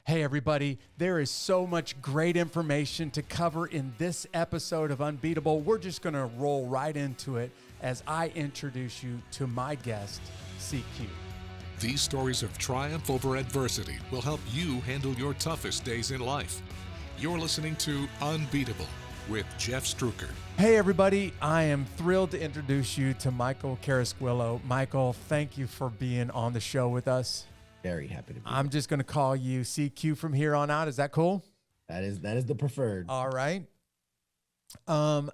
Hey, everybody, there is so much great information to cover in this episode of Unbeatable. We're just going to roll right into it as I introduce you to my guest, CQ. These stories of triumph over adversity will help you handle your toughest days in life. You're listening to Unbeatable with Jeff Struker. Hey, everybody, I am thrilled to introduce you to Michael Carrasquillo. Michael, thank you for being on the show with us. Very happy to be I'm just going to call you CQ from here on out. Is that cool? That is the preferred. All right.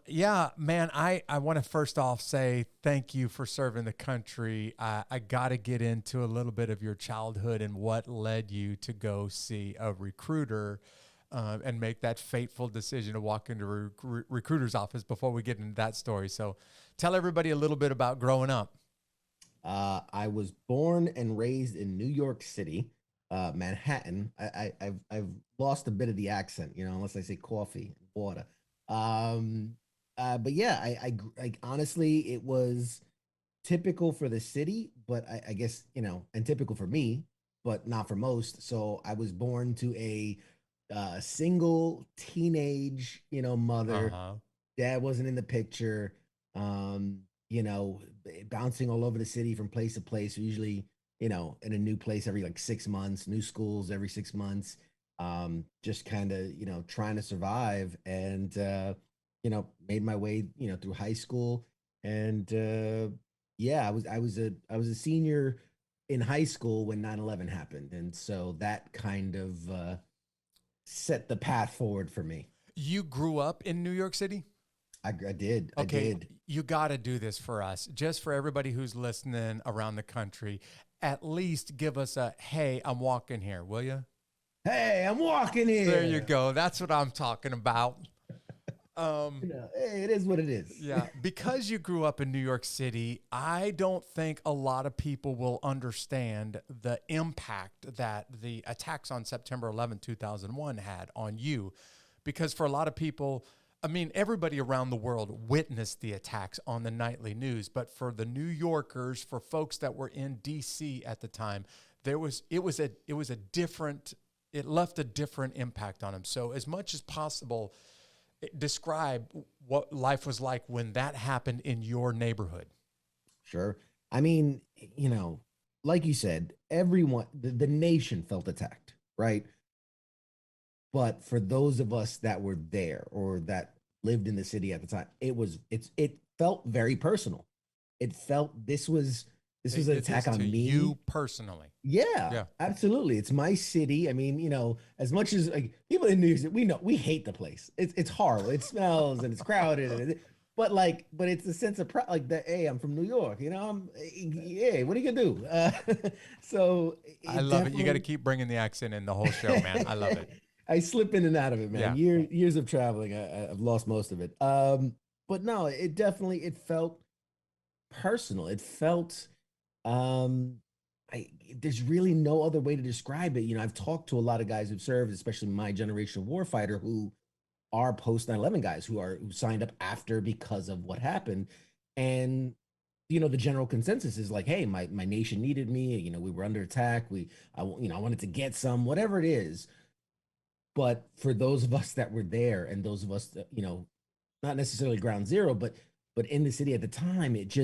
Yeah, man, I want to first off say thank you for serving the country. I got to get into a little bit of your childhood and what led you to go see a recruiter and make that fateful decision to walk into a recruiter's office before we get into that story. So tell everybody a little bit about growing up. I was born and raised in New York City, Manhattan. I've lost a bit of the accent, unless I say coffee and water. But yeah, I honestly, it was typical for the city, but I guess, and typical for me, but not for most. So I was born to a single teenage, mother. Dad wasn't in the picture. Bouncing all over the city from place to place, usually, in a new place every like 6 months, new schools every 6 months, just kind of, trying to survive and, made my way, through high school. And, yeah, I was a senior in high school when 9/11 happened. And so that kind of, set the path forward for me. You grew up in New York City? I did. Okay, I did. You got to do this for us, just for everybody who's listening around the country. At least give us a, hey, I'm walking here, will you? Hey, I'm walking here. There you go. That's what I'm talking about. Hey, it is what it is. Yeah, because you grew up in New York City, I don't think a lot of people will understand the impact that the attacks on September 11, 2001 had on you. Because for a lot of people, I mean, everybody around the world witnessed the attacks on the nightly news, but for the New Yorkers, for folks that were in DC at the time, it left a different impact on them. So as much as possible, describe what life was like when that happened in your neighborhood. Sure. I mean, like you said, everyone, the nation felt attacked, right? But for those of us that were there or that lived in the city at the time, it felt very personal. It felt this was an attack on me. You personally. Yeah, absolutely. It's my city. I mean, as much as like people in New York City, we hate the place. It's horrible. It smells and it's crowded, but it's the sense of pride, like that. Hey, I'm from New York. What are you gonna do? So I love it. You got to keep bringing the accent in the whole show, man. I love it. I slip in and out of it, man. Yeah. Years of traveling, I've lost most of it. But no, it felt personal. It felt, there's really no other way to describe it. I've talked to a lot of guys who've served, especially my generation of warfighter, who are post 9/11 guys who signed up after because of what happened. And, the general consensus is like, hey, my nation needed me. We were under attack. I wanted to get some, whatever it is. But for those of us that were there and those of us that, not necessarily ground zero, but in the city at the time, it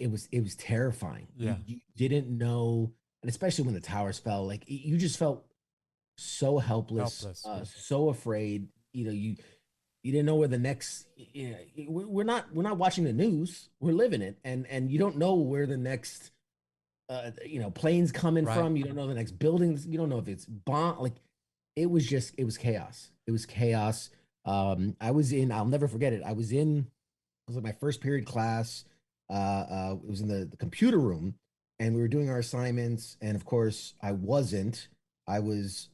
was terrifying. Yeah. You didn't know, and especially when the towers fell, like you just felt so helpless. So afraid. You didn't know where the next. We're not watching the news. We're living it, and you don't know where the next, planes coming from. You don't know the next buildings. You don't know if it's bomb. Like it was chaos. It was chaos. I'll never forget it. It was like my first period class. It was in the computer room and we were doing our assignments. And of course I was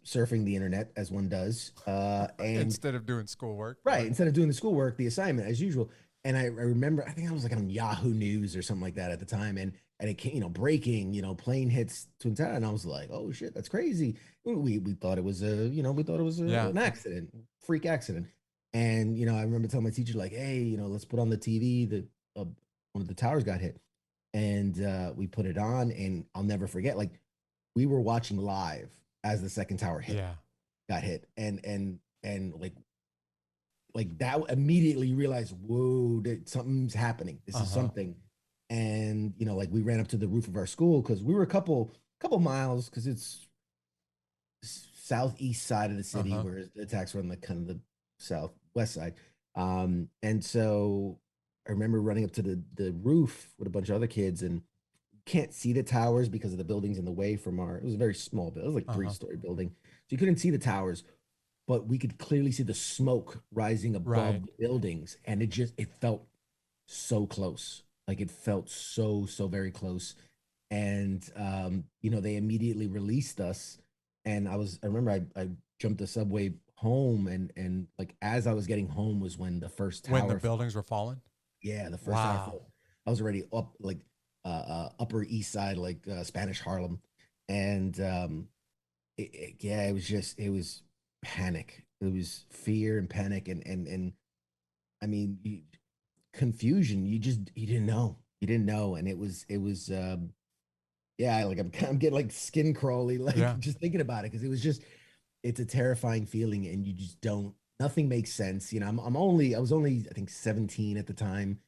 surfing the internet as one does. And instead of doing schoolwork. Right. Instead of doing the schoolwork, the assignment as usual. And I remember, I think I was like on Yahoo News or something like that at the time. And it came, breaking, plane hits Twin Tower. And I was like, oh shit, that's crazy. We thought it was an accident, freak accident. And, I remember telling my teacher like, hey, let's put on the TV that one of the towers got hit. And we put it on and I'll never forget, like we were watching live as the second tower got hit, and like that immediately you realize, whoa, something's happening. This is something. And like we ran up to the roof of our school because we were a couple miles, because it's southeast side of the city, where the attacks were on the kind of the southwest side. And so I remember running up to the roof with a bunch of other kids, and can't see the towers because of the buildings in the way from it was a very small building. It was like 3-story building. So you couldn't see the towers, but we could clearly see the smoke rising above the buildings. And it felt so close. Like it felt so very close. And, they immediately released us. And I remember I jumped the subway home, and like, as I was getting home was when the first tower. When the buildings were falling? Yeah. The first tower fell. I was already up, like, Upper East Side, like Spanish Harlem. And, it was panic. It was fear and panic. And I mean, confusion. You didn't know. And it was like I'm getting like skin crawly, like just thinking about it. Cause it's a terrifying feeling, and you just nothing makes sense. I was only, I think, 17 at the time.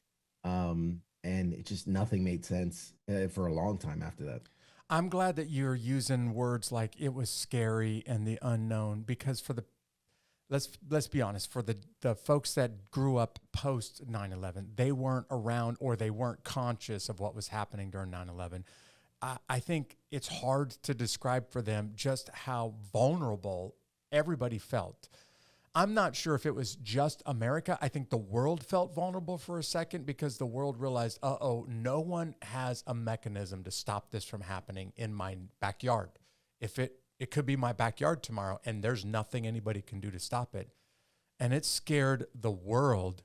And it just, nothing made sense for a long time after that. I'm glad that you're using words like it was scary and the unknown, because let's be honest, for the folks that grew up post 9/11, they weren't around, or they weren't conscious of what was happening during 9/11. I think it's hard to describe for them just how vulnerable everybody felt. I'm not sure if it was just America. I think the world felt vulnerable for a second, because the world realized, no one has a mechanism to stop this from happening in my backyard. If it could be my backyard tomorrow, and there's nothing anybody can do to stop it. And it scared the world,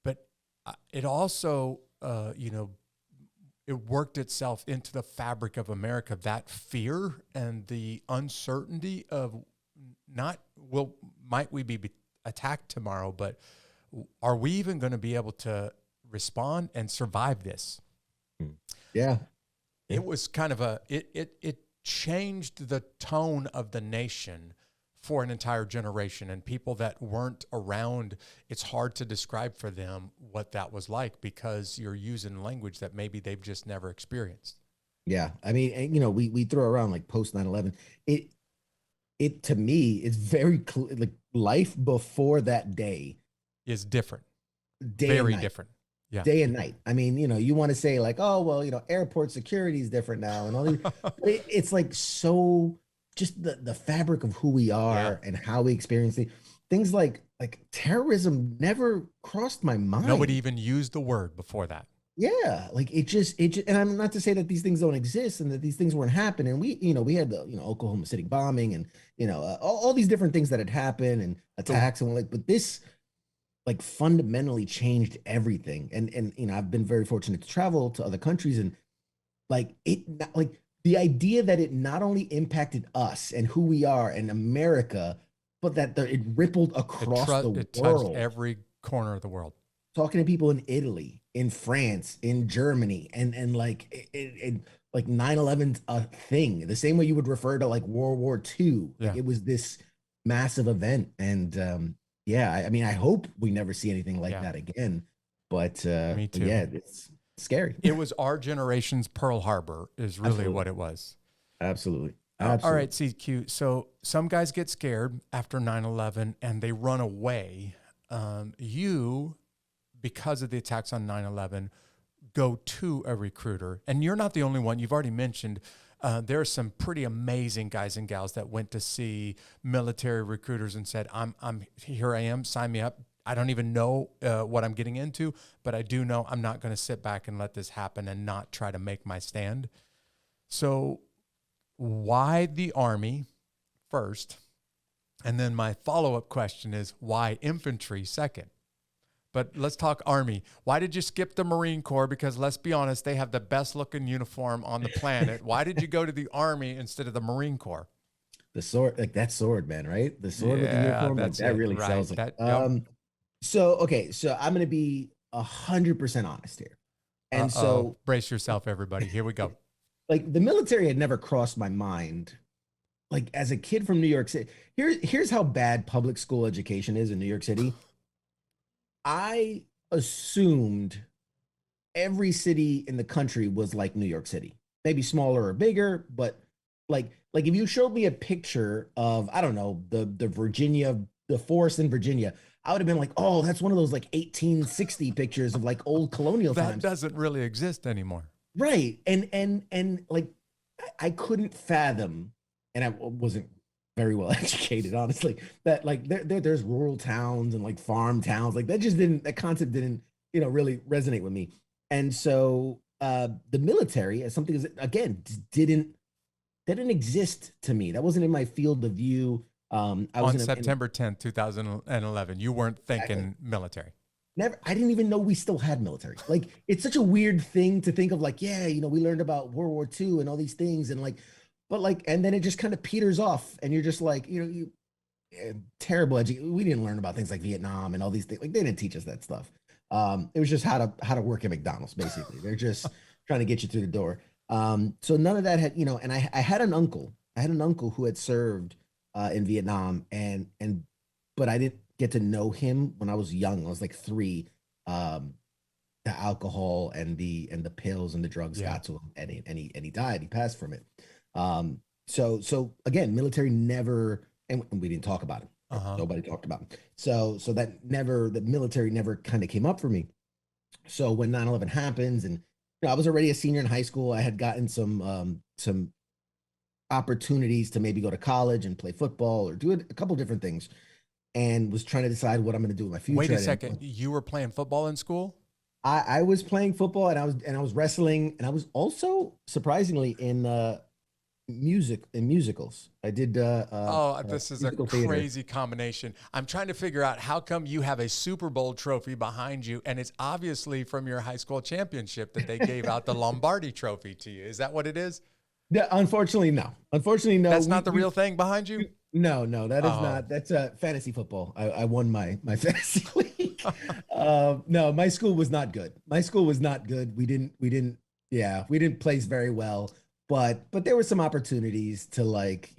but it also, it worked itself into the fabric of America, that fear and the uncertainty of might we be attacked tomorrow, but are we even going to be able to respond and survive this? Yeah. It was kind of it changed the tone of the nation for an entire generation, and people that weren't around, it's hard to describe for them what that was like, because you're using language that maybe they've just never experienced. Yeah. I mean, and, we throw around like post 9/11. It to me, it's very clear, like life before that day is different. Very different. Yeah. Day and night. I mean, you want to say like, oh, well, airport security is different now and all these, but it's like, so just the fabric of who we are and how we experience things like terrorism never crossed my mind. Nobody even used the word before that. Yeah, like it just, and I'm not to say that these things don't exist and that these things weren't happening. We had the, Oklahoma City bombing and, all these different things that had happened and attacks and but this like fundamentally changed everything. And I've been very fortunate to travel to other countries, and like the idea that it not only impacted us and who we are in America, but that it rippled across the world. It touched every corner of the world. Talking to people in Italy, in France, in Germany, and like it like 9/11's a thing, the same way you would refer to like World War II. Like it was this massive event. And I mean, I hope we never see anything like that again. But me too. Yeah, it's scary. It was our generation's Pearl Harbor is really what it was. Absolutely. All right, CQ. So some guys get scared after 9/11 and they run away. You, because of the attacks on 9/11, go to a recruiter. And you're not the only one. You've already mentioned there are some pretty amazing guys and gals that went to see military recruiters and said, I'm here I am, sign me up. I don't even know what I'm getting into, but I do know I'm not going to sit back and let this happen and not try to make my stand. So why the Army first? And then my follow-up question is, why infantry second? But let's talk Army. Why did you skip the Marine Corps? Because let's be honest, they have the best looking uniform on the planet. Why did you go to the Army instead of the Marine Corps? The sword, like that sword, man, right? The sword with the uniform, like, that really sells it. So I'm going to be 100% honest here. And so brace yourself, everybody. Here we go. Like the military had never crossed my mind like as a kid from New York City, here's how bad public school education is in New York City. I assumed every city in the country was like New York City, maybe smaller or bigger, but like if you showed me a picture of, I don't know, the forest in Virginia, I would have been like, oh, that's one of those like 1860 pictures of like old colonial That times. doesn't really exist anymore. Right. And like I couldn't fathom, and I wasn't very well educated, honestly, that like there's rural towns and like farm towns. Like that concept didn't, really resonate with me. And so the military as something, again, didn't exist to me. That wasn't in my field of view. I was on September 10th, 2011. You weren't thinking military. Never. I didn't even know we still had military. Like, it's such a weird thing to think of, like, yeah, we learned about World War II and all these things, and like, but like, and then it just kind of peters off, and you're just like, terrible education. We didn't learn about things like Vietnam and all these things. Like, they didn't teach us that stuff. It was just how to work at McDonald's, basically. They're just trying to get you through the door. So none of that had, and I had an uncle. I had an uncle who had served in Vietnam, but I didn't get to know him when I was young. I was like 3. The alcohol and the pills and the drugs got to him, and he died. He passed from it. So again, military never, and we didn't talk about it. Nobody talked about it. So the military never kind of came up for me. So when 9/11 happens, and I was already a senior in high school, I had gotten some opportunities to maybe go to college and play football or do a couple different things, and was trying to decide what I'm going to do with my future. Wait a second. You were playing football in school? I was playing football, and I was wrestling, and I was also surprisingly in musicals. I did this is a crazy combination. I'm trying to figure out how come you have a Super Bowl trophy behind you, and it's obviously from your high school championship that they gave out the Lombardi trophy to you. Is that what it is? Yeah, unfortunately, no. Unfortunately, no. That's not the real thing behind you? No, that is not. That's fantasy football. I won my fantasy league. No, my school was not good. My school was not good. We didn't place very well, but there were some opportunities to, like,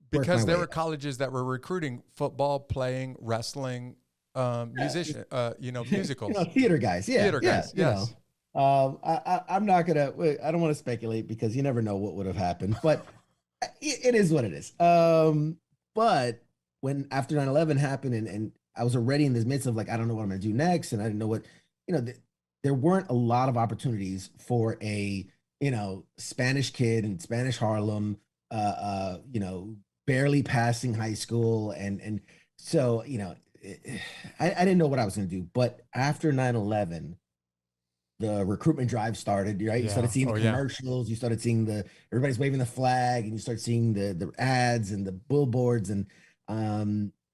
because there were colleges that were recruiting football, playing, wrestling, musician, musicals. Theater guys. Yeah. Theater guys. Yes. I'm not gonna. I don't want to speculate because you never know what would have happened, but it is what it is. But when after 9/11 happened, and I was already in this midst of, like, I don't know what I'm gonna do next, and I didn't know what, there weren't a lot of opportunities for a Spanish kid in Spanish Harlem, barely passing high school, and so I didn't know what I was gonna do. But after 9/11. The recruitment drive started, right? You started seeing the commercials, you started seeing everybody's waving the flag, and you start seeing the ads and the billboards, and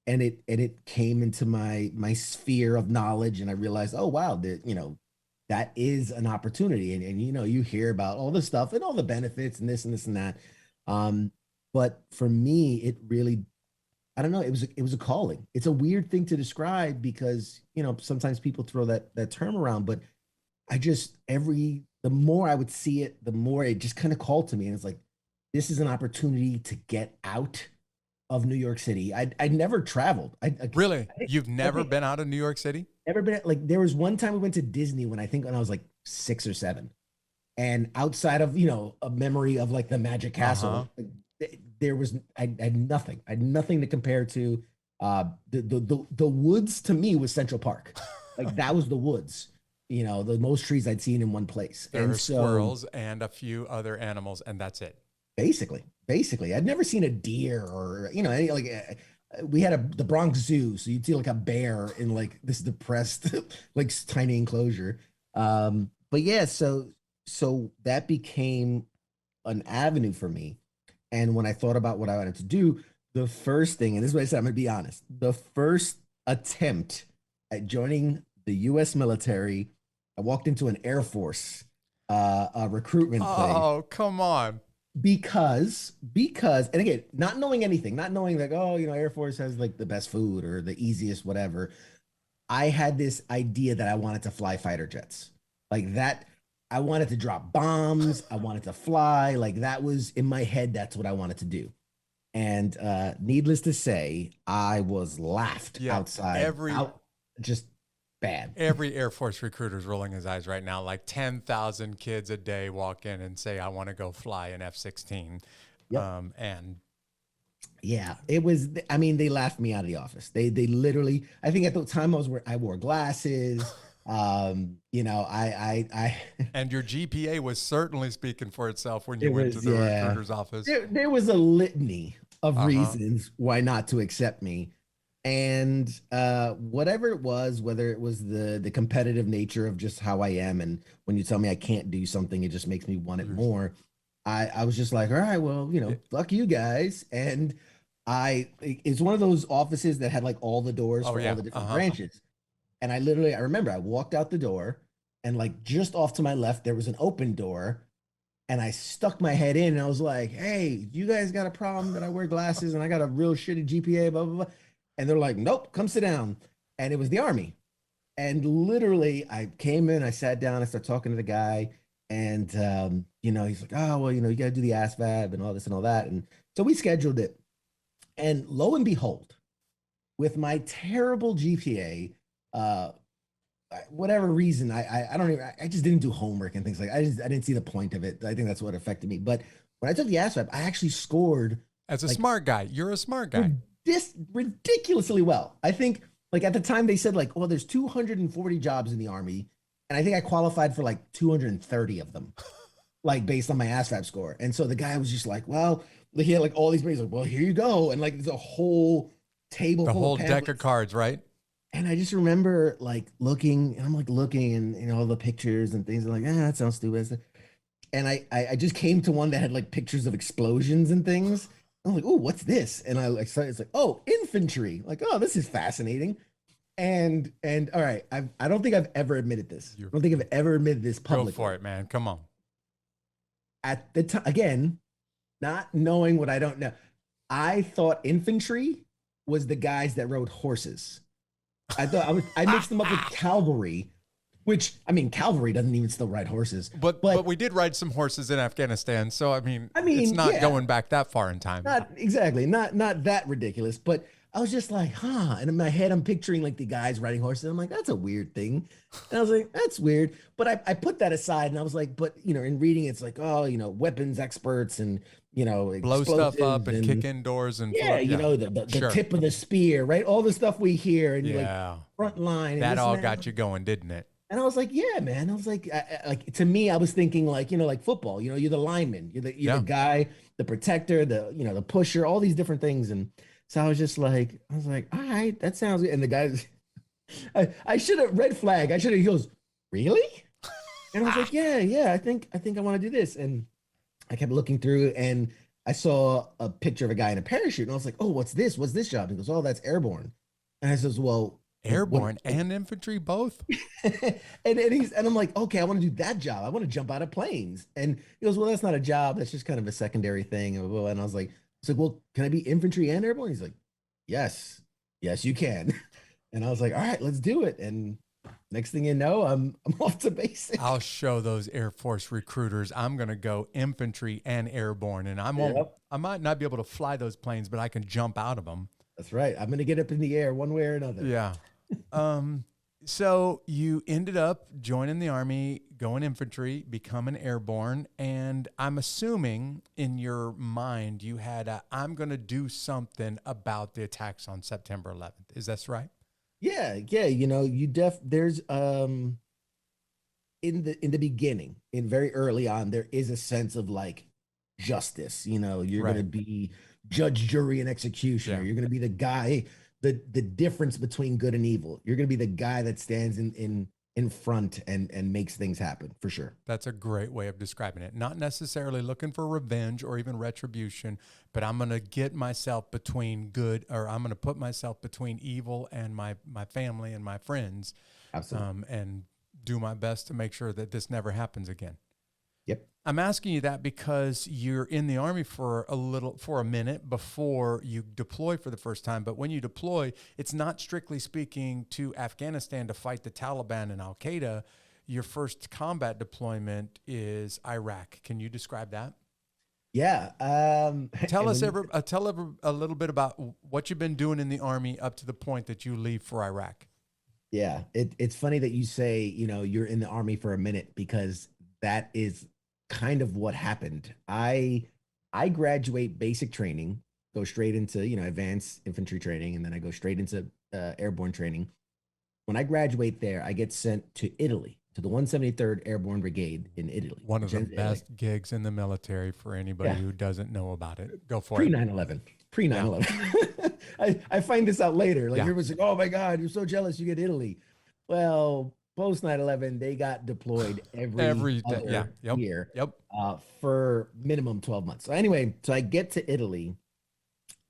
it came into my sphere of knowledge, and I realized, oh wow, that is an opportunity, and you hear about all the stuff and all the benefits and this and this and that. But for me, it really, I don't know, it was a calling. It's a weird thing to describe because sometimes people throw that term around, but the more I would see it, the more it just kind of called to me. And it's like, this is an opportunity to get out of New York City. I'd never traveled. Really? You've never been out of New York City? Never been. Like, there was one time we went to Disney when I was like 6 or 7. And outside of, a memory of like the Magic Castle, I had nothing. I had nothing to compare to. The woods to me was Central Park. Like, that was the woods. The most trees I'd seen in one place. There are squirrels and a few other animals, and that's it. Basically, I'd never seen a deer or any, like, we had the Bronx Zoo, so you'd see like a bear in like this depressed like tiny enclosure. But yeah, so that became an avenue for me. And when I thought about what I wanted to do, the first thing, and this is what I said, I'm gonna be honest, the first attempt at joining the U.S. military, I walked into an Air Force recruitment thing. Oh, come on. Because, and again, not knowing anything, not knowing like, Air Force has like the best food or the easiest whatever. I had this idea that I wanted to fly fighter jets. Like that, I wanted to drop bombs. I wanted to fly. Like, that was in my head. That's what I wanted to do. And needless to say, I was laughed outside. Just bad. Every Air Force recruiter is rolling his eyes right now. Like 10,000 kids a day walk in and say, I want to go fly an F-16. Yep. And yeah, it was, I mean, they laughed me out of the office. They literally, I think at the time I wore glasses. You know, I and your GPA was certainly speaking for itself when you went to the recruiter's office. There was a litany of reasons why not to accept me. And whatever it was, whether it was the competitive nature of just how I am, and when you tell me I can't do something, it just makes me want it more. I was just like, all right, well, you know, fuck you guys. And it's one of those offices that had like all the doors for all the different branches. And I remember I walked out the door, and like just off to my left, there was an open door, and I stuck my head in, and I was like, hey, you guys got a problem that I wear glasses and I got a real shitty GPA, blah, blah, blah. And they're like, nope, come sit down. And it was the Army. And literally I came in, I sat down, I started talking to the guy, and you know, he's like, oh, well, you know, you got to do the ASVAB and all this and all that. And so we scheduled it. And lo and behold, with my terrible GPA, whatever reason, I don't even, I just didn't do homework and things like I didn't see the point of it. I think that's what affected me. But when I took the ASVAB, I actually scored as a smart guy. You're a smart guy. This ridiculously well. I think like at the time they said like, well, there's 240 jobs in the Army, and I think I qualified for like 230 of them, like based on my ASVAB score. And so the guy was just like, well, he had like all these, like, well, here you go, and like there's a whole table, the whole deck of cards, right? And I just remember like looking, and I'm like looking, and you know all the pictures and things. I'm like, that sounds stupid. And I just came to one that had like pictures of explosions and things. I'm like, oh, what's this? And I like started, it's like, oh, infantry. Like, oh, this is fascinating. And all right, I don't think I've ever admitted this. I don't think I've ever admitted this publicly. Go for it, man. Come on. At the time, again, not knowing what I don't know, I thought infantry was the guys that rode horses. I mixed them up with cavalry. Which, I mean, cavalry doesn't even still ride horses. But we did ride some horses in Afghanistan. So, I mean it's not going back that far in time. Not exactly. Not that ridiculous. But I was just like, huh. And in my head, I'm picturing like the guys riding horses. I'm like, that's a weird thing. And I was like, that's weird. But I put that aside, and I was like, but, you know, in reading, it's like, oh, you know, weapons experts and, you know, blow stuff up and kick indoors. And you know, the tip of the spear, right? All the stuff we hear. And like front line. That all got you going, didn't it? And I was like, yeah, man. I was like, like to me, I was thinking like, you know, like football, you know, you're the lineman, you're the guy, the protector, the pusher, all these different things. And so I was like, all right, that sounds good. And the guy, I should have red flag. He goes, really? And I was like, yeah, I think I want to do this. And I kept looking through, and I saw a picture of a guy in a parachute, and I was like, oh, what's this? What's this job? And he goes, oh, that's airborne. And I says, well, airborne and infantry both. and I'm like, okay, I want to do that job. I want to jump out of planes. And he goes, well, that's not a job. That's just kind of a secondary thing. And I was like, well, can I be infantry and airborne? He's like, yes, you can. And I was like, all right, let's do it. And next thing you know, I'm off to basic. I'll show those Air Force recruiters. I'm going to go infantry and airborne, and I might not be able to fly those planes, but I can jump out of them. That's right. I'm going to get up in the air one way or another. Yeah. So you ended up joining the Army, going infantry, becoming airborne. And I'm assuming in your mind, you had I'm going to do something about the attacks on September 11th. Is that right? Yeah. You know, there's, in the beginning, in very early on, there is a sense of like justice. You know, you're going to be judge, jury, and executioner. Yeah. You're going to be the guy, the difference between good and evil. You're going to be the guy that stands in front and makes things happen, for sure. That's a great way of describing it. Not necessarily looking for revenge or even retribution, but I'm going to get myself between good, or I'm going to put myself between evil and my family and my friends. Absolutely. And do my best to make sure that this never happens again. Yep. I'm asking you that because you're in the Army for a minute before you deploy for the first time. But when you deploy, it's not strictly speaking to Afghanistan to fight the Taliban and Al Qaeda. Your first combat deployment is Iraq. Can you describe that? Yeah. Tell And us when you, a little bit about what you've been doing in the Army up to the point that you leave for Iraq. yeah, it's funny that you say, you're in the Army for a minute because that is kind of what happened. I graduate basic training, go straight into, advanced infantry training, and then I go straight into airborne training. When I graduate there, I get sent to Italy, to the 173rd Airborne Brigade in Italy, One of which the ends in Italy. best gigs in the military for anybody Yeah, who doesn't know about it. Go for pre it. 9/11, pre Yeah. 9/11. I find this out later. Like Yeah. everyone's like, "Oh my God, you're so jealous you get Italy." Well, post 9/11, they got deployed every Every day. Yeah. other Yep. year Yep. for minimum 12 months. So anyway, so I get to Italy,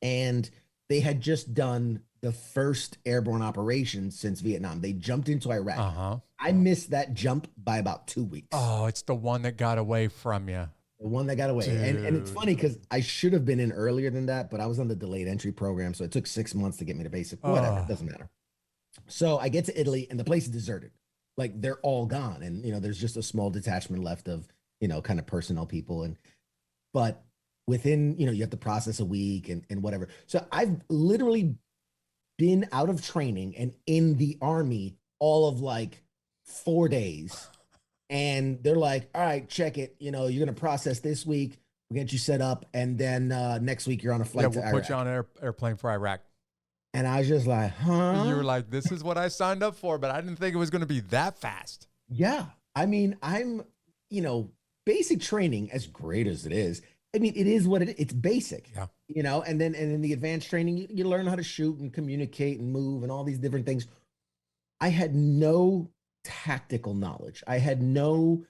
and they had just done the first airborne operation since Vietnam. They jumped into Iraq. Uh-huh. I missed that jump by about 2 weeks. Oh, it's the one that got away from you. The one that got away. And it's Dude. funny because I should have been in earlier than that, but I was on the delayed entry program. So it took 6 months to get me to basic. Whatever, it doesn't matter. So I get to Italy and the place is deserted. Like they're all gone. And there's just a small detachment left of, kind of personnel people. But within, you have to process a week and whatever. So I've literally been out of training and in the Army all of like 4 days. And they're like, all right, check it. You're going to process this week. We'll get you set up. And then next week you're on a flight to we'll Iraq. put you on an airplane for Iraq. And I was just like, huh? You were like, this is what I signed up for, but I didn't think it was going to be that fast. Yeah. I mean, I'm, basic training, as great as it is, I mean, it is what it's basic, Yeah. And then in the advanced training, you learn how to shoot and communicate and move and all these different things. I had no tactical knowledge. I had no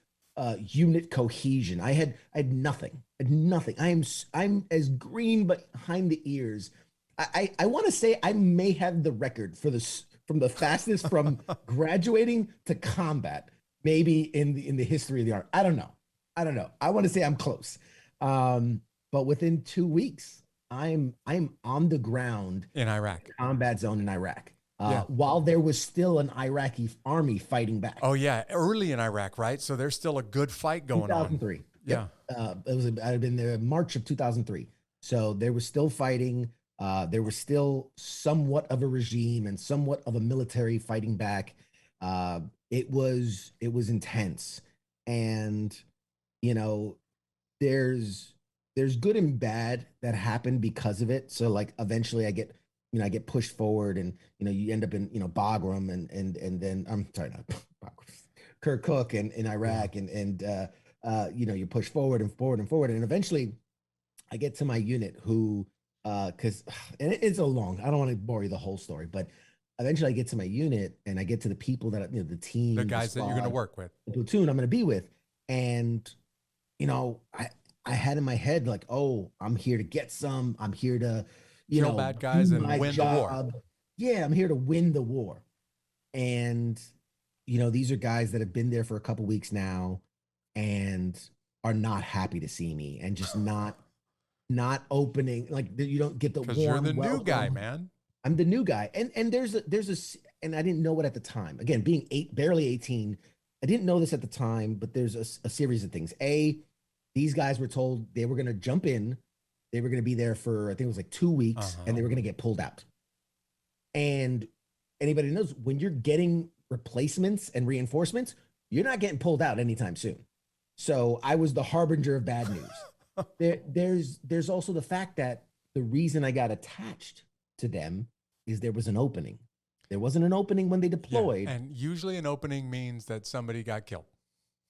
unit cohesion. I had nothing. I had nothing. I'm as green behind the ears. I want to say I may have the record for this from the fastest from graduating to combat, maybe in the history of the art. I don't know. I want to say I'm close. But within 2 weeks, I'm on the ground In Iraq. combat zone in Iraq. While there was still an Iraqi army fighting back. Oh, yeah. Early in Iraq, right? So there's still a good fight going 2003. on. Yeah. I'd been there March of 2003. So there was still fighting. There was still somewhat of a regime and somewhat of a military fighting back. It was intense. And, there's good and bad that happened because of it. So like eventually I get pushed forward and, you end up in, Bagram and then I'm sorry, not Bagram, Kirkuk and in Iraq and you push forward and forward and forward. And eventually I get to my unit who, cause and it's a long, I don't want to bore you the whole story, but eventually I get to my unit and I get to the people that, the team, The guys that you're going to work with. the platoon I'm going to be with. And, I had in my head like, oh, I'm here to get some. I'm here to, Kill bad guys do and my win the war. job. Yeah, I'm here to win the war. And, these are guys that have been there for a couple weeks now and are not happy to see me and just not opening. Like you don't get the warm Because you're the new welcome. guy, man. I'm the new guy. And there's and I didn't know it at the time. Again, being barely 18, I didn't know this at the time, but there's a series of things. These guys were told they were going to jump in. They were going to be there for, I think it was like 2 weeks, and they were going to get pulled out. And anybody knows when you're getting replacements and reinforcements, you're not getting pulled out anytime soon. So I was the harbinger of bad news. There's also the fact that the reason I got attached to them is there was an opening. There wasn't an opening when they deployed. Yeah, and usually an opening means that somebody got killed.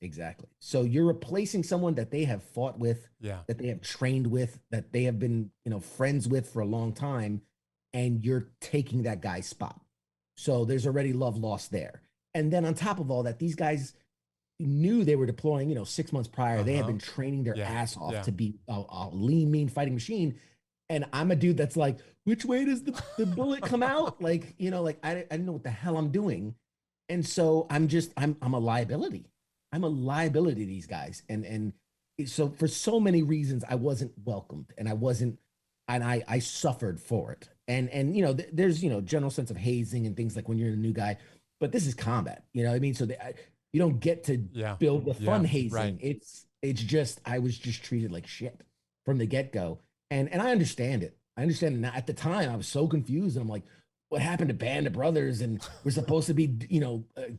Exactly. So you're replacing someone that they have fought with, that they have trained with, that they have been, friends with for a long time, and you're taking that guy's spot. So there's already love lost there. And then on top of all that, these guys knew they were deploying, 6 months prior. They had been training their ass off to be a lean, mean fighting machine. And I'm a dude that's like, which way does the bullet come out? Like, I didn't know what the hell I'm doing. And so I'm a liability. I'm a liability to these guys. And so for so many reasons, I wasn't welcomed and I suffered for it. And there's, general sense of hazing and things like when you're a new guy, but this is combat, you know what I mean? So you don't get to build the fun hazing. Right. It's just, I was just treated like shit. from the get-go. And I understand it. I understand it now. At the time, I was so confused. And I'm like, what happened to Band of Brothers? And we're supposed to be,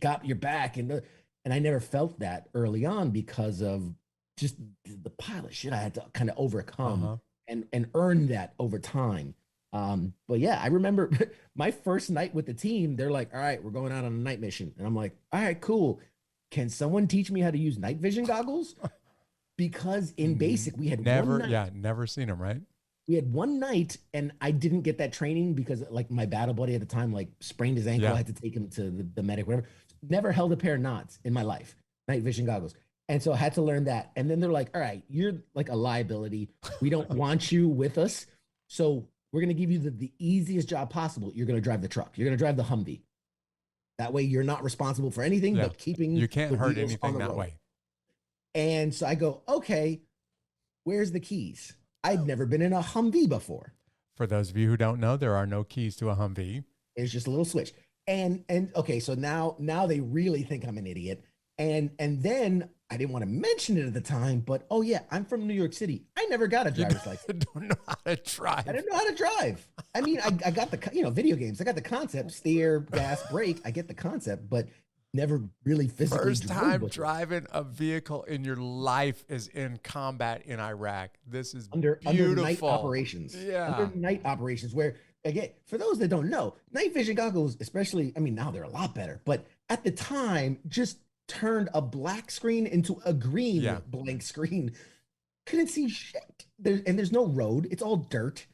got your back. And I never felt that early on because of just the pile of shit I had to kind of overcome and earn that over time. But yeah, I remember my first night with the team, they're like, all right, we're going out on a night mission. And I'm like, all right, cool. Can someone teach me how to use night vision goggles? Because in basic, we had never, one night. yeah, never seen them, right? We had one night and I didn't get that training because like my battle buddy at the time, like sprained his ankle. I had to take him to the medic, whatever. Never held a pair of knots in my life, night vision goggles. And so I had to learn that. And then they're like, all right, you're like a liability. We don't want you with us. So we're going to give you the easiest job possible. You're going to drive the truck. You're going to drive the Humvee. That way you're not responsible for anything but keeping you can't hurt anything that way. And so I go, okay, where's the keys? I'd never been in a Humvee before. For those of you who don't know, there are no keys to a Humvee. It's just a little switch. And okay, so now they really think I'm an idiot. And then I didn't want to mention it at the time, but oh yeah, I'm from New York City. I never got a driver's license. I don't know how to drive. I didn't know how to drive. I mean, I got the video games. I got the concept, steer, gas, brake. I get the concept, but never really physically. First time driving a vehicle in your life is in combat in Iraq. This is under night operations. Yeah, under night operations where. Again, for those that don't know, night vision goggles, especially, I mean, now they're a lot better, but at the time, just turned a black screen into a green blank screen. Couldn't see shit. There's no road. It's all dirt.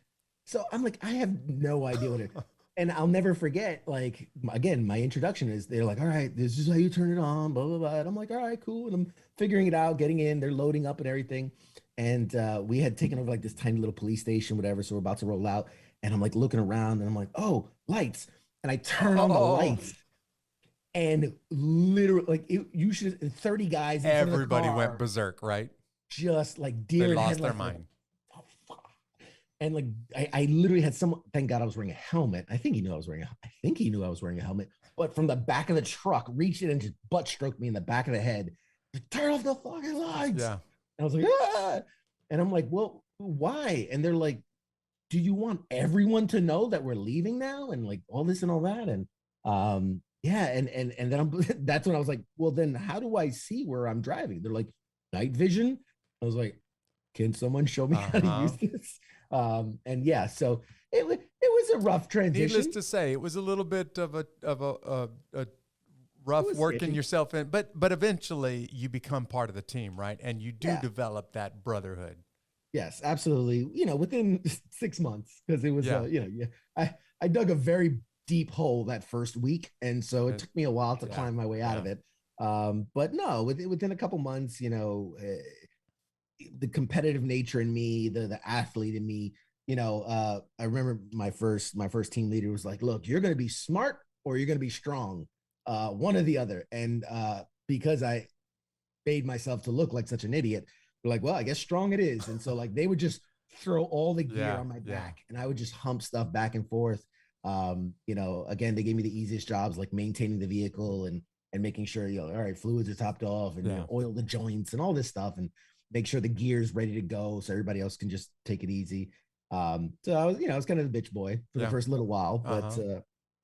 So I'm like, I have no idea what it is. And I'll never forget, like, again, my introduction is they're like, all right, this is how you turn it on, blah, blah, blah. And I'm like, all right, cool. And I'm figuring it out, getting in, they're loading up and everything. And we had taken over like this tiny little police station, whatever. So we're about to roll out. And I'm like looking around and I'm like, oh, lights. And I turn on the lights and literally like you should 30 guys. Everybody went berserk, right? Just like deer. They lost their mind. Like, oh, fuck. And like, I literally had someone, thank God I was wearing a helmet. I think he knew I was wearing a helmet, but from the back of the truck, reached in and just butt stroked me in the back of the head. Turn off the fucking lights. Yeah. And I was like, ah. And I'm like, well, why? And they're like, do you want everyone to know that we're leaving now and like all this and all that? And yeah, and then that's when I was like, well, then how do I see where I'm driving? They're like, night vision. I was like, can someone show me how to use this? And yeah, so it was a rough transition. Needless to say, it was a little bit of a rough working yourself in, but eventually you become part of the team, right? And you do develop that brotherhood. Yes, absolutely. Within 6 months, because it was, I dug a very deep hole that first week. And so it took me a while to climb my way out of it. But no, within a couple months, the competitive nature in me, the athlete in me, I remember my first team leader was like, look, you're going to be smart or you're going to be strong, one or the other. And because I made myself to look like such an idiot, they're like, well, I guess strong it is. And so like they would just throw all the gear on my back and I would just hump stuff back and forth. Again, they gave me the easiest jobs like maintaining the vehicle and making sure, all right, fluids are topped off and oil the joints and all this stuff and make sure the gear's ready to go so everybody else can just take it easy. So I was kind of a bitch boy for the first little while,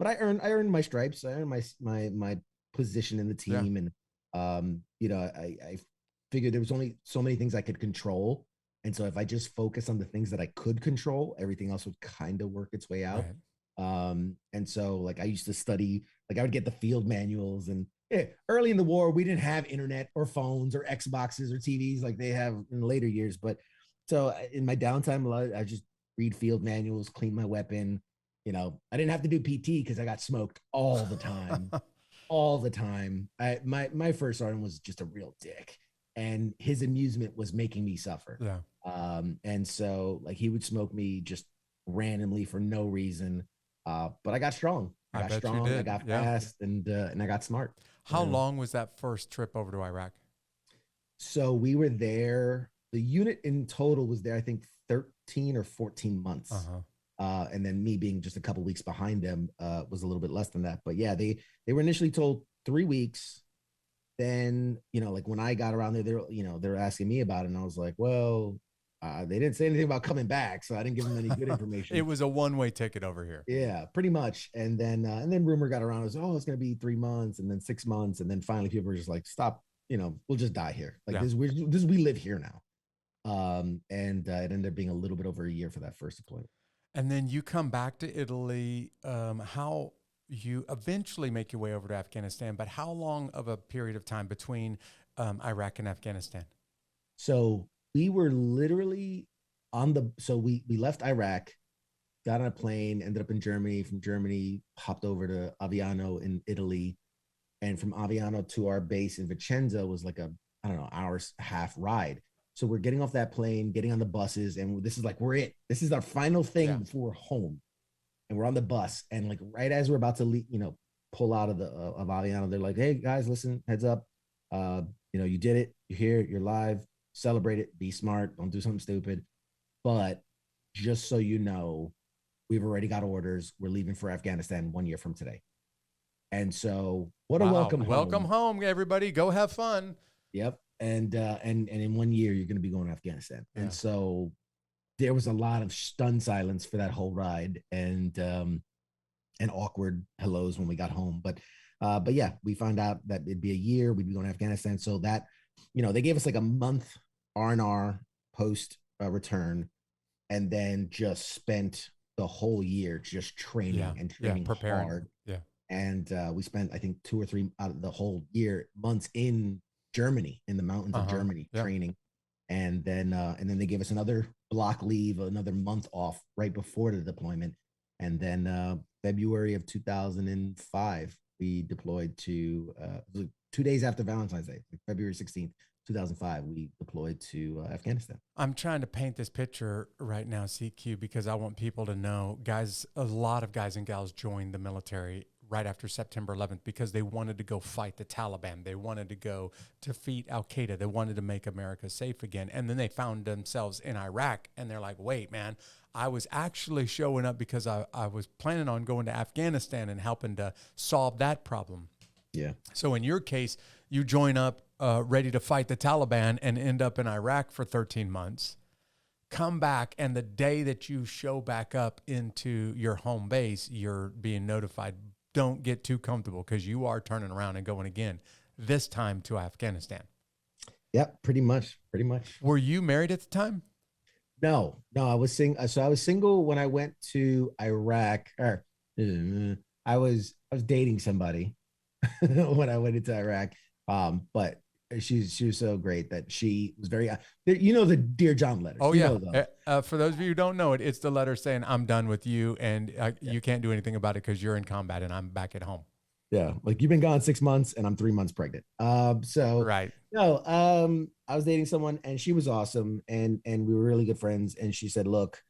but I earned my stripes. I earned my position in the team. And, I figured there was only so many things I could control. And so if I just focus on the things that I could control, everything else would kind of work its way out. Right. And so like I used to study, like I would get the field manuals and early in the war, we didn't have internet or phones or Xboxes or TVs like they have in later years. But so in my downtime, I just read field manuals, clean my weapon. I didn't have to do PT because I got smoked all the time, all the time. My first sergeant was just a real dick. And his amusement was making me suffer. Yeah. And so like he would smoke me just randomly for no reason. But I got strong. I got fast, and I got smart. How long was that first trip over to Iraq? So we were there. The unit in total was there, I think 13 or 14 months. And then me being just a couple weeks behind them was a little bit less than that. But yeah, they were initially told 3 weeks. Then, like when I got around there, they're asking me about it. And I was like, well, They didn't say anything about coming back, so I didn't give them any good information. It was a one-way ticket over here. Yeah, pretty much. And then rumor got around. It was, oh, it's going to be 3 months, and then 6 months, and then finally people were just like, stop. We'll just die here. Like we live here now. And it ended up being a little bit over a year for that first deployment. And then you come back to Italy. How you eventually make your way over to Afghanistan, but how long of a period of time between Iraq and Afghanistan? So we were literally we left Iraq, got on a plane, ended up in Germany. From Germany, hopped over to Aviano in Italy. And from Aviano to our base in Vicenza was like hours half ride. So we're getting off that plane, getting on the buses, and this is like, this is our final thing before we're home. And we're on the bus. And like right as we're about to leave, pull out of Aviano, they're like, hey guys, listen, heads up. You did it, you're here, you're live, celebrate it, be smart, don't do something stupid. But just so you know, we've already got orders. We're leaving for Afghanistan 1 year from today. And so what a welcome home. Welcome home, everybody. Go have fun. Yep. And in 1 year, you're going to be going to Afghanistan. Yeah. And so there was a lot of stunned silence for that whole ride and awkward hellos when we got home. But yeah, we found out that it'd be a year. We'd be going to Afghanistan. So that, they gave us like a month R&R post return, and then just spent the whole year just training preparing. hard. Yeah. And we spent, I think, 2 or 3 out of the whole year, months in Germany, in the mountains of Germany, training. And then they gave us another block leave, another month off right before the deployment. And then February of 2005, we deployed to 2 days after Valentine's Day, like February 16th, 2005, we deployed to Afghanistan. I'm trying to paint this picture right now, CQ, because I want people to know, guys, a lot of guys and gals joined the military right after September 11th because they wanted to go fight the Taliban. They wanted to go defeat Al-Qaeda. They wanted to make America safe again. And then they found themselves in Iraq, and they're like, wait, man, I was actually showing up because I was planning on going to Afghanistan and helping to solve that problem. Yeah. So in your case, you join up ready to fight the Taliban and end up in Iraq for 13 months, come back, and the day that you show back up into your home base, you're being notified, don't get too comfortable because you are turning around and going again, this time to Afghanistan. Yep, pretty much. Were you married at the time? No, I was single. So I was single when I went to Iraq. I was dating somebody when I went into Iraq. But she was so great that she was very, the Dear John letters. Oh, yeah. For those of you who don't know it, it's the letter saying, I'm done with you and you can't do anything about it because you're in combat and I'm back at home. Yeah. Like you've been gone 6 months and I'm 3 months pregnant. Right. No, I was dating someone and she was awesome. And we were really good friends. And she said, look,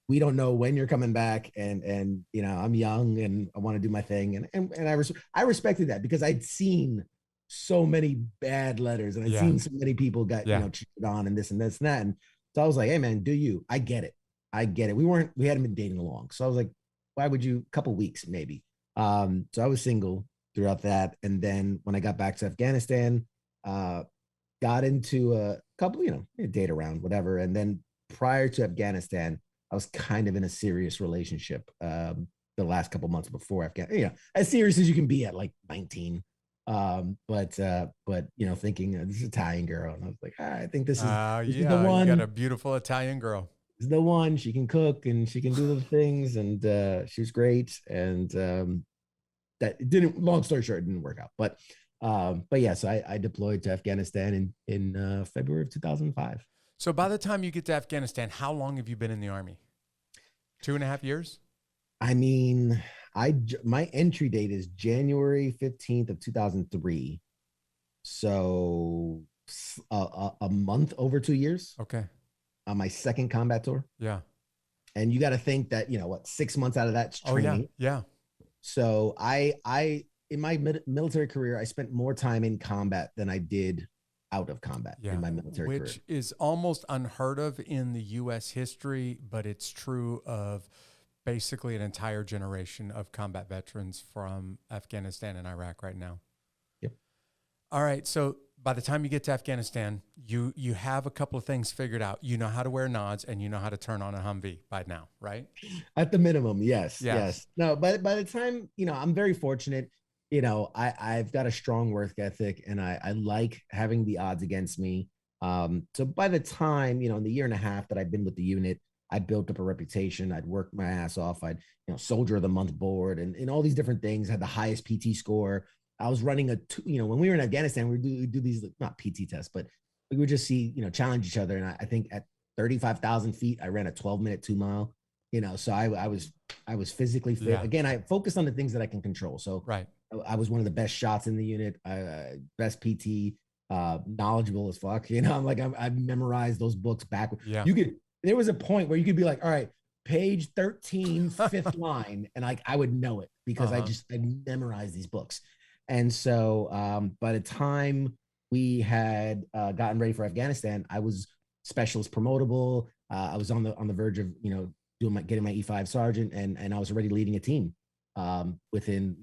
we don't know when you're coming back. And I'm young and I want to do my thing. And I respected that because I'd seen so many bad letters and I'd seen so many people got, cheated on and this and this and that. And so I was like, hey man, do you, I get it. We hadn't been dating long. So I was like, why would you, a couple weeks, maybe. So I was single throughout that. And then when I got back to Afghanistan, got into a couple, date around, whatever. And then prior to Afghanistan, I was kind of in a serious relationship the last couple months before Afghanistan, as serious as you can be at like 19. But thinking this is Italian girl, and I was like, I think this is the one. You got a beautiful Italian girl. This is the one. She can cook and she can do the things, and she was great. And that didn't. Long story short, it didn't work out. But yes, I deployed to Afghanistan in February of 2005. So by the time you get to Afghanistan, how long have you been in the Army? 2.5 years? I mean, my entry date is January 15th of 2003. So a month over 2 years. Okay. On my second combat tour. Yeah. And you got to think that, 6 months out of that's training. Oh, yeah. So I in my military career, I spent more time in combat than I did out of combat in my military career. Which is almost unheard of in the U.S. history, but it's true of basically an entire generation of combat veterans from Afghanistan and Iraq right now. Yep. All right. So by the time you get to Afghanistan, you have a couple of things figured out. You know how to wear nods and you know how to turn on a Humvee by now, right? At the minimum, yes, Yes. yes. No, but by the time, I'm very fortunate. I've got a strong work ethic, and I like having the odds against me. So by the time, in the year and a half that I've been with the unit, I built up a reputation. I'd worked my ass off. I'd, soldier of the month board and all these different things, had the highest PT score. I was running when we were in Afghanistan, we do these, not PT tests, but we would just see, challenge each other. And I think at 35,000 feet, I ran a 12-minute 2 mile, so I was physically fit. Yeah. Again, I focused on the things that I can control. So Right. I was one of the best shots in the unit, best PT, knowledgeable as fuck. I memorized those books backwards. Yeah. There was a point where you could be like, all right, page 13, fifth line. And I would know it because I memorized these books. And so by the time we had gotten ready for Afghanistan, I was specialist promotable. I was on the verge of, getting my E5 sergeant, and I was already leading a team within,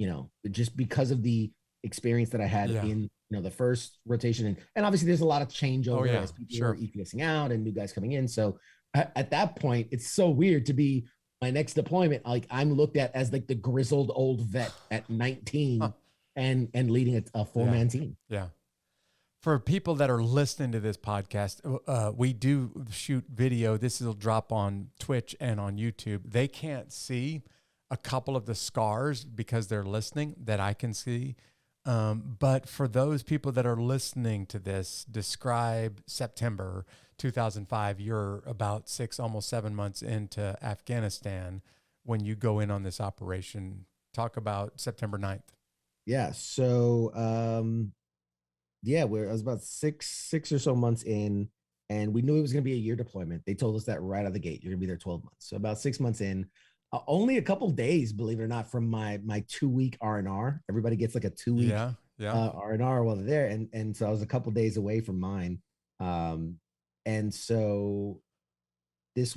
just because of the experience that I had in, the first rotation. And obviously there's a lot of changeover as people are EPSing out and new guys coming in. So at that point, it's so weird to be my next deployment. Like, I'm looked at as like the grizzled old vet at 19 and leading a four-man team. Yeah. For people that are listening to this podcast, we do shoot video. This will drop on Twitch and on YouTube. They can't see a couple of the scars because they're listening that I can see. But for those people that are listening to this, describe September 2005. You're about 6, almost 7 months into Afghanistan when you go in on this operation. Talk about September 9th. Yeah. So, I was about six or so months in, and we knew it was going to be a year deployment. They told us that right out of the gate. You're going to be there 12 months. So about 6 months in, only a couple days, believe it or not, from my 2-week R&R. Everybody gets like a 2-week R&R while they're there. And so I was a couple days away from mine. And so this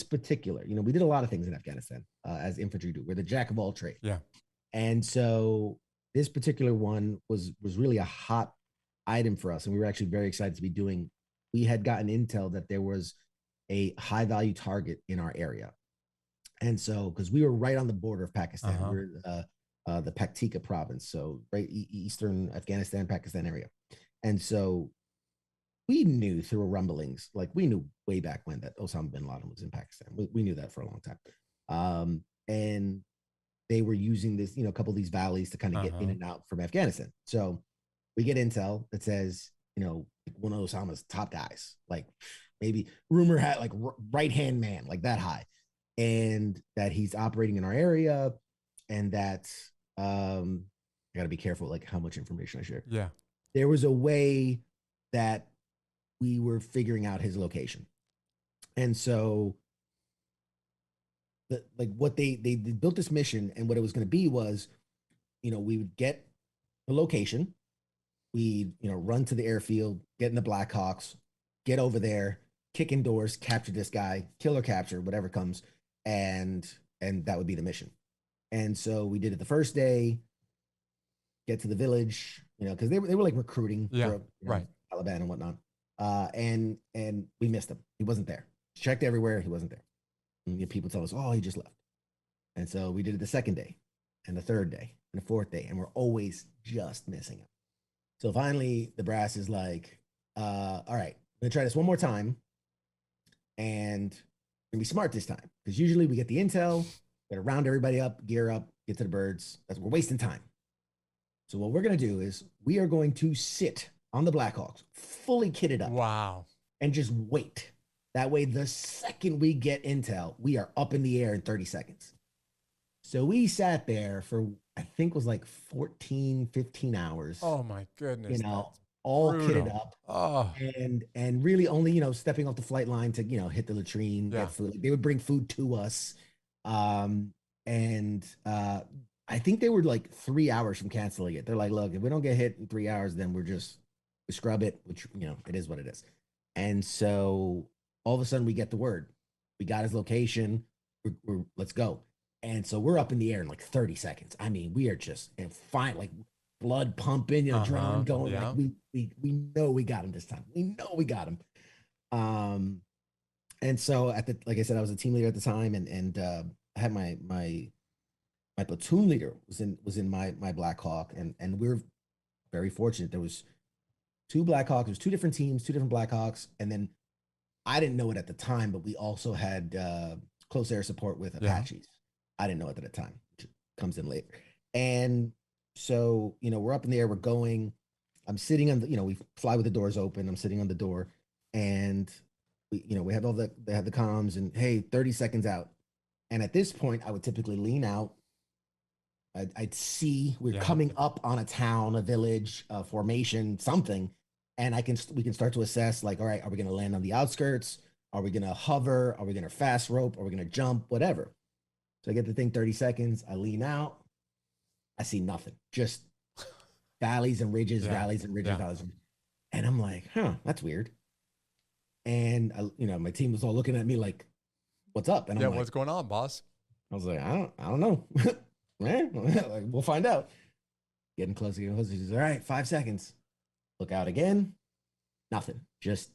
particular, we did a lot of things in Afghanistan as infantry do. We're the jack of all trades. Yeah. And so this particular one was really a hot item for us. And we were actually very excited to be doing. We had gotten intel that there was a high value target in our area. And so, because we were right on the border of Pakistan, we're the Paktika province, so right eastern Afghanistan, Pakistan area. And so we knew through rumblings, like we knew way back when, that Osama bin Laden was in Pakistan. We knew that for a long time. And they were using this, a couple of these valleys to kind of get in and out from Afghanistan. So we get intel that says, one of Osama's top guys, like maybe rumor had like right-hand man, like that high, and that he's operating in our area, and that I got to be careful like how much information I share. Yeah. There was a way that we were figuring out his location. And so what they built this mission, and what it was going to be was, we would get the location, we'd, run to the airfield, get in the Blackhawks, get over there, kick in doors, capture this guy, kill or capture, whatever comes. And that would be the mission. And so we did it the first day, get to the village, because they were like recruiting for, Taliban and whatnot. And we missed him. He wasn't there. Checked everywhere. He wasn't there. And people tell us, oh, he just left. And so we did it the second day and the third day and the fourth day, and we're always just missing him. So finally the brass is like, all right, I'm gonna try this one more time, and we're gonna be smart this time, because usually we get the intel, gotta round everybody up, gear up, get to the birds. We're wasting time. So what we're gonna do is we are going to sit on the Blackhawks, fully kitted up. Wow. And just wait. That way, the second we get intel, we are up in the air in 30 seconds. So we sat there for, I think, was like 14, 15 hours. Oh my goodness. All kitted up. Oh. And really only, stepping off the flight line to, hit the latrine, get food. They would bring food to us. I think they were like 3 hours from canceling it. They're like, look, if we don't get hit in 3 hours, then we scrub it, which, it is what it is. And so all of a sudden we get the word. We got his location. Let's go. And so we're up in the air in like 30 seconds. I mean, we are just fine. Like blood pumping, adrenaline going. Yeah. Like we know we got him this time. We know we got him. And so like I said, I was a team leader at the time, and I had my platoon leader was in my Black Hawk, and we're very fortunate. There was two Black Hawks, there's two different teams, two different Black Hawks, and then I didn't know it at the time, but we also had close air support with Apaches. I didn't know it at the time, which comes in later. And so, we're up in the air, we're going. I'm sitting on the, we fly with the doors open. I'm sitting on the door, and we have they have the comms, and hey, 30 seconds out. And at this point, I would typically lean out. I'd see we're coming up on a town, a village, a formation, something, and we can start to assess, like, all right, are we going to land on the outskirts? Are we going to hover? Are we going to fast rope? Are we going to jump? Whatever. So I get the thing 30 seconds. I lean out. I see nothing. Just valleys and ridges, valleys and ridges, valleys. And I'm like, that's weird. And my team was all looking at me like, what's up? And I'm like, what's going on, boss? I was like, I don't know. Like, we'll find out. Getting closer, getting closer. He says, all right, 5 seconds. Look out again. Nothing. Just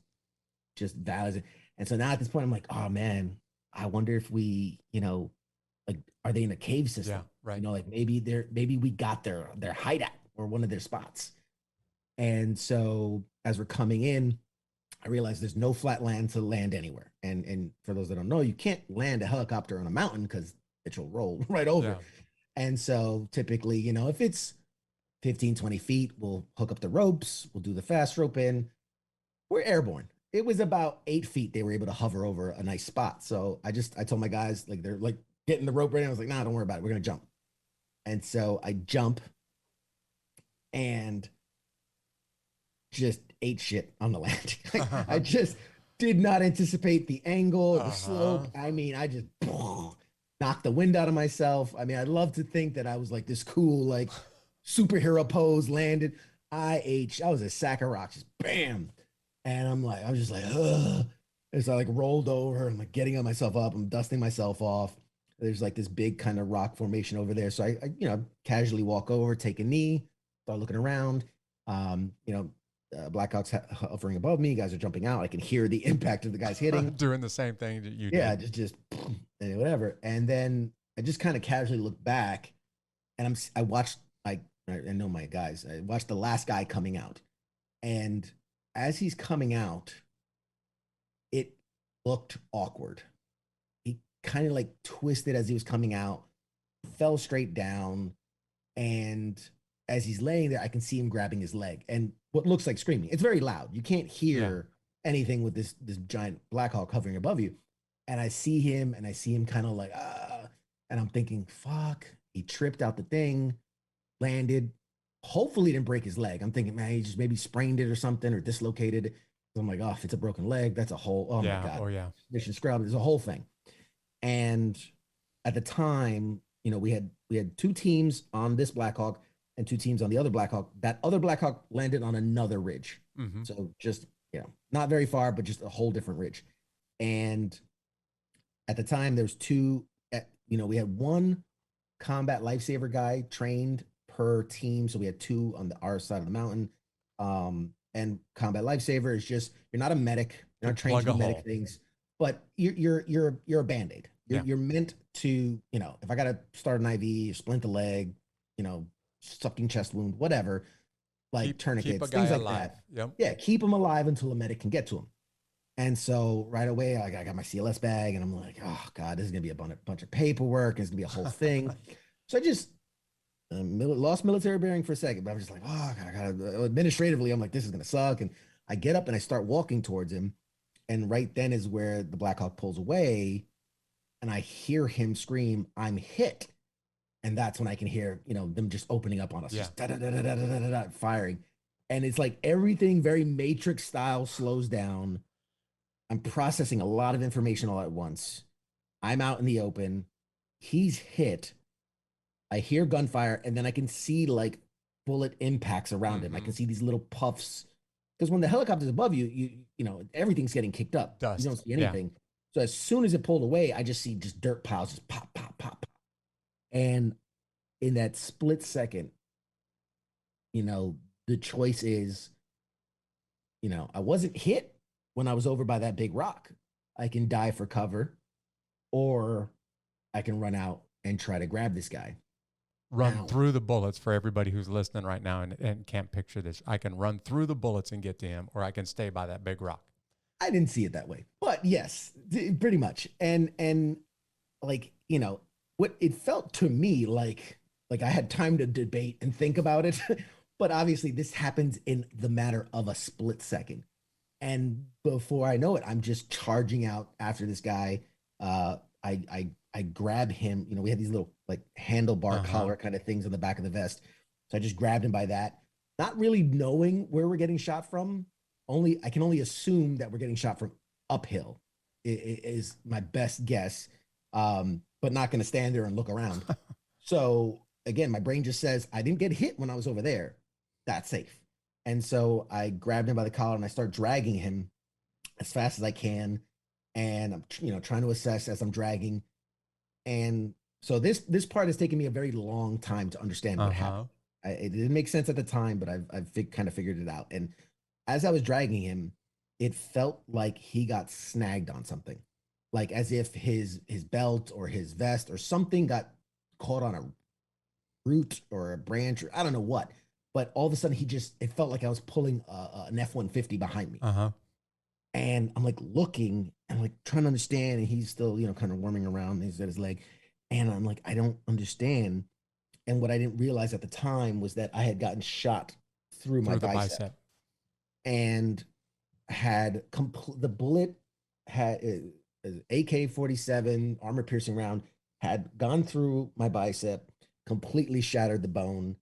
valleys. And so now at this point, I'm like, oh man, I wonder if we, like, are they in a cave system? Yeah, right. Like maybe we got their hideout or one of their spots. And so as we're coming in, I realized there's no flat land to land anywhere. And for those that don't know, you can't land a helicopter on a mountain because it will roll right over. Yeah. And so typically, if it's 15, 20 feet, we'll hook up the ropes, we'll do the fast rope in. We're airborne. It was about 8 feet. They were able to hover over a nice spot. So I told my guys, like, they're like getting the rope ready. I was like, nah, don't worry about it. We're going to jump. And so I jump and just ate shit on the landing. I just did not anticipate the angle, the slope. I mean, I just knocked the wind out of myself. I mean, I'd love to think that I was like this cool, like, superhero pose, landed. I was a sack of rocks, just bam. And I was just like, ugh. And so I like rolled over. I'm like getting myself up. I'm dusting myself off. There's like this big kind of rock formation over there. So I casually walk over, take a knee, start looking around. Blackhawks hovering above me. Guys are jumping out. I can hear the impact of the guys hitting. Doing the same thing that you did. Yeah, just and whatever. And then I just kind of casually look back, and I watched, I know my guys. I watched the last guy coming out, and as he's coming out, it looked awkward. He kind of like twisted as he was coming out, fell straight down, and as he's laying there, I can see him grabbing his leg and what looks like screaming. It's very loud. You can't hear anything with this giant Blackhawk hovering above you. And I see him kind of like, and I'm thinking, fuck, he tripped out the thing, landed, hopefully didn't break his leg. I'm thinking, man, he just maybe sprained it or something or dislocated it. So I'm like, oh, if it's a broken leg, that's a whole, my God. Oh yeah. Mission scrub, there's a whole thing. And at the time, we had two teams on this Blackhawk and two teams on the other Blackhawk. That other Blackhawk landed on another ridge. Mm-hmm. So just, not very far, but just a whole different ridge. And at the time, there's two, we had one combat lifesaver guy trained per team. So we had two on our side of the mountain. And combat lifesaver is just, you're not a medic, you're not trained to do medic things, but you're a Band-Aid. You're meant to, if I got to start an IV, splint a leg, sucking chest wound, whatever, like tourniquets, things like that. Yep. Yeah, keep them alive until a medic can get to them. And so right away, I got my CLS bag, and I'm like, oh God, this is gonna be a bunch of paperwork, and it's gonna be a whole thing. So I just lost military bearing for a second, but I was just like, oh God, I gotta administratively, I'm like, this is gonna suck. And I get up and I start walking towards him, and right then is where the Blackhawk pulls away, and I hear him scream, "I'm hit." And that's when I can hear, them just opening up on us, just firing. And it's like everything very Matrix style slows down. I'm processing a lot of information all at once. I'm out in the open. He's hit. I hear gunfire, and then I can see like bullet impacts around him. I can see these little puffs. Because when the helicopter's above you, everything's getting kicked up. Dust. You don't see anything. Yeah. So as soon as it pulled away, I just see just dirt piles, just pop, pop, pop, pop. And in that split second, you know, the choice is, I wasn't hit when I was over by that big rock. I can dive for cover, or I can run out and try to grab this guy. Run Now, through the bullets for everybody who's listening right now and can't picture this. I can run through the bullets and get to him, or I can stay by that big rock. I didn't see it that way, but yes, pretty much. And like, what it felt to me like I had time to debate and think about it. But obviously this happens in the matter of a split second. And before I know it, I'm just charging out after this guy. I grab him. We had these little like handlebar collar kind of things on the back of the vest. So I just grabbed him by that, not really knowing where we're getting shot from. I can only assume that we're getting shot from uphill. Is my best guess. But not going to stand there and look around. So again, my brain just says I didn't get hit when I was over there. That's safe. And so I grabbed him by the collar and I start dragging him as fast as I can. And I'm, trying to assess as I'm dragging. And so this part has taken me a very long time to understand what happened. It didn't make sense at the time, but I've kind of figured it out. And as I was dragging him, it felt like he got snagged on something, like as if his belt or his vest or something got caught on a root or a branch, or I don't know what. But all of a sudden, it felt like I was pulling an F-150 behind me. And I'm like looking and like trying to understand. And he's still, kind of warming around. He's at his leg. And I'm like, I don't understand. And what I didn't realize at the time was that I had gotten shot through my bicep. And had the bullet had AK-47 armor piercing round had gone through my bicep, completely shattered the bone.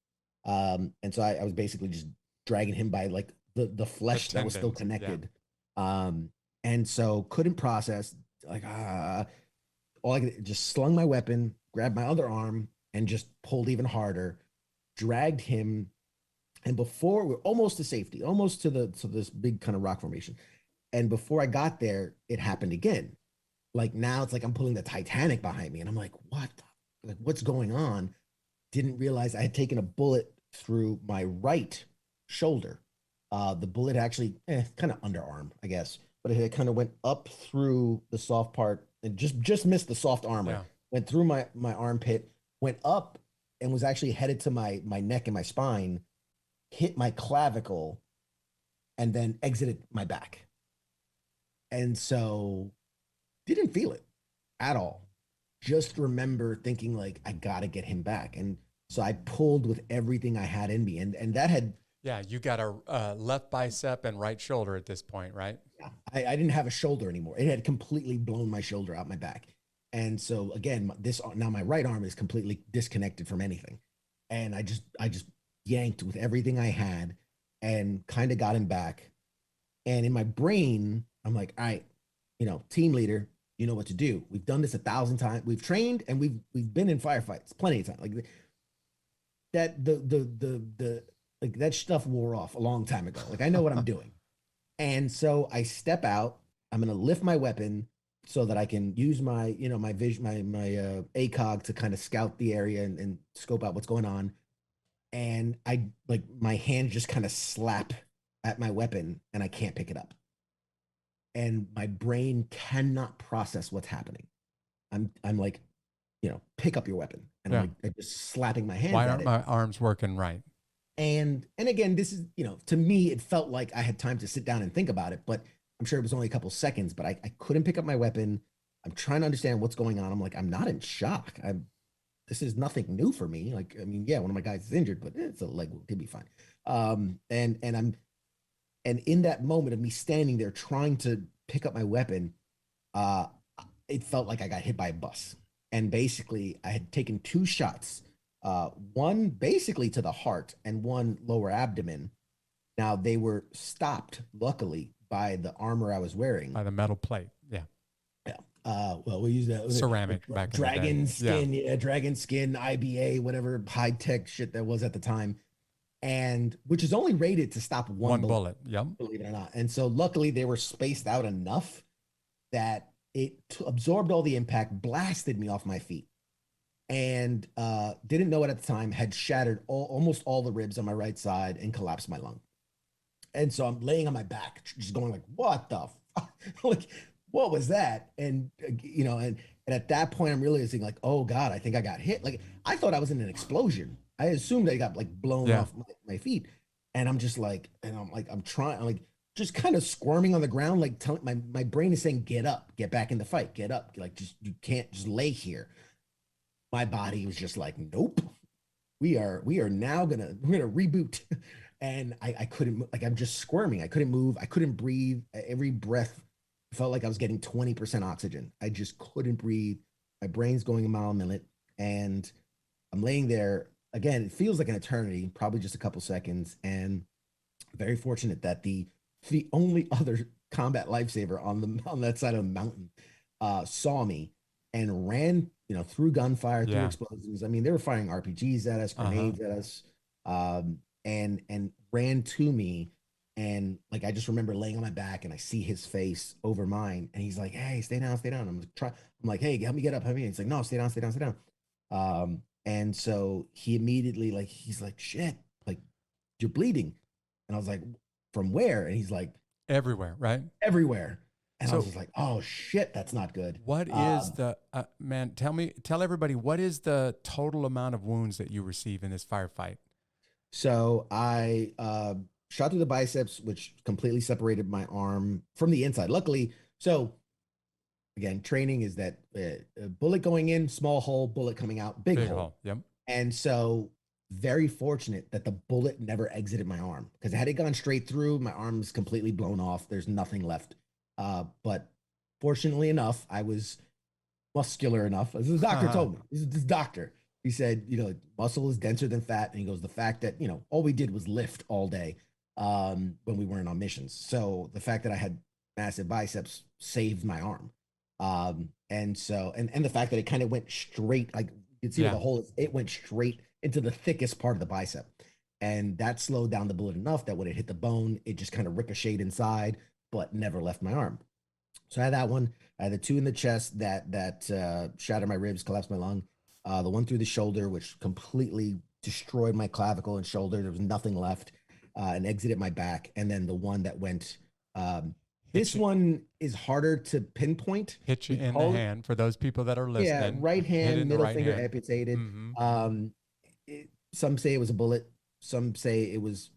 And so I was basically just dragging him by like the flesh that was still connected. Yeah. And so couldn't process, like, all I could just slung my weapon, grabbed my other arm, and just pulled even harder, dragged him. And before we're almost to safety, almost to this big kind of rock formation. And before I got there, it happened again. Like now it's like I'm pulling the Titanic behind me. And I'm like, what? Like, what's going on? Didn't realize I had taken a bullet through my right shoulder. The bullet actually kind of underarm, I guess, but it kind of went up through the soft part and just missed the soft armor. Yeah. Went through my armpit, went up, and was actually headed to my neck and my spine, hit my clavicle, and then exited my back. And so didn't feel it at all. Just remember thinking like, I got to get him back. And so I pulled with everything I had in me. And that had... Yeah, you got a left bicep and right shoulder at this point, right? Yeah, I didn't have a shoulder anymore. It had completely blown my shoulder out my back. And so again, now my right arm is completely disconnected from anything. And I just yanked with everything I had and kind of got him back. And in my brain, I'm like, all right, team leader, you know what to do. We've done this 1,000 times. We've trained and we've been in firefights plenty of times. Like that, like that stuff wore off a long time ago. Like I know what I'm doing. And so I step out, I'm going to lift my weapon so that I can use my, my vision, my ACOG to kind of scout the area and scope out what's going on. And I like my hand just kind of slap at my weapon and I can't pick it up. And my brain cannot process what's happening. I'm like, pick up your weapon. And I'm just slapping my hand. Why aren't my arms working right? And again, this is, to me, it felt like I had time to sit down and think about it, but I'm sure it was only a couple seconds, but I couldn't pick up my weapon. I'm trying to understand what's going on. I'm like, I'm not in shock. This is nothing new for me. Like, I mean, yeah, one of my guys is injured, but it's a leg wound. It'll be fine. And in that moment of me standing there trying to pick up my weapon, it felt like I got hit by a bus. And basically I had taken 2 shots, one basically to the heart and one lower abdomen. Now they were stopped, luckily, by the armor I was wearing. By the metal plate. Yeah. Yeah. Well, we use that ceramic back in dragon the day. skin, yeah, dragon skin, IBA, whatever high tech shit that was at the time, and which is only rated to stop one bullet. Yep. Believe it or not. And so luckily they were spaced out enough that it absorbed all the impact, blasted me off my feet, and didn't know it at the time, had shattered almost all the ribs on my right side and collapsed my lung. And so I'm laying on my back, just going like, what the fuck? Like, what was that? And, and at that point, I'm realizing like, oh God, I think I got hit. Like, I thought I was in an explosion. I assumed I got like blown off my feet. And I'm just like, I'm trying, I'm like, just kind of squirming on the ground, like telling my brain is saying, get up, get back in the fight, get up. Like, just, you can't just lay here. My body was just like, nope, we are now we're gonna reboot. And I couldn't, like, I'm just squirming. I couldn't move. I couldn't breathe. Every breath felt like I was getting 20% oxygen. I just couldn't breathe. My brain's going a mile a minute. And I'm laying there again. It feels like an eternity, probably just a couple seconds. And very fortunate that the only other combat lifesaver on that side of the mountain saw me and ran, through gunfire, through explosions. I mean, they were firing RPGs at us, grenades at us, and ran to me. And like, I just remember laying on my back and I see his face over mine, and he's like, "Hey, stay down, stay down." I'm like, "Hey, help me get up, help me." He's like, "No, stay down, stay down, stay down." And so he immediately, like, he's like, "Shit, like, you're bleeding." And I was like, "From where?" And he's like, "Everywhere," right? Everywhere. And I was just like, "Oh shit, that's not good." What is the man? Tell everybody, what is the total amount of wounds that you receive in this firefight? So I shot through the biceps, which completely separated my arm from the inside. Luckily, so again, training is that a bullet going in, small hole, bullet coming out, big hole. Yep. And so very fortunate that the bullet never exited my arm, because had it gone straight through, my arm's completely blown off. There's nothing left. But fortunately enough, I was muscular enough. As the doctor told me, this doctor, he said, muscle is denser than fat. And he goes, the fact that, all we did was lift all day when we weren't on missions. So the fact that I had massive biceps saved my arm. And so, and the fact that it kind of went straight, like you can see where the hole is, it went straight into the thickest part of the bicep. And that slowed down the bullet enough that when it hit the bone, it just kind of ricocheted inside, but never left my arm. So I had that one. I had the two in the chest that shattered my ribs, collapsed my lung. The one through the shoulder, which completely destroyed my clavicle and shoulder. There was nothing left, and exited my back. And then the one that went, this one is harder to pinpoint. Hit you in the hand for those people that are listening. Yeah, right hand, middle finger amputated. Some say it was a bullet. Some say it was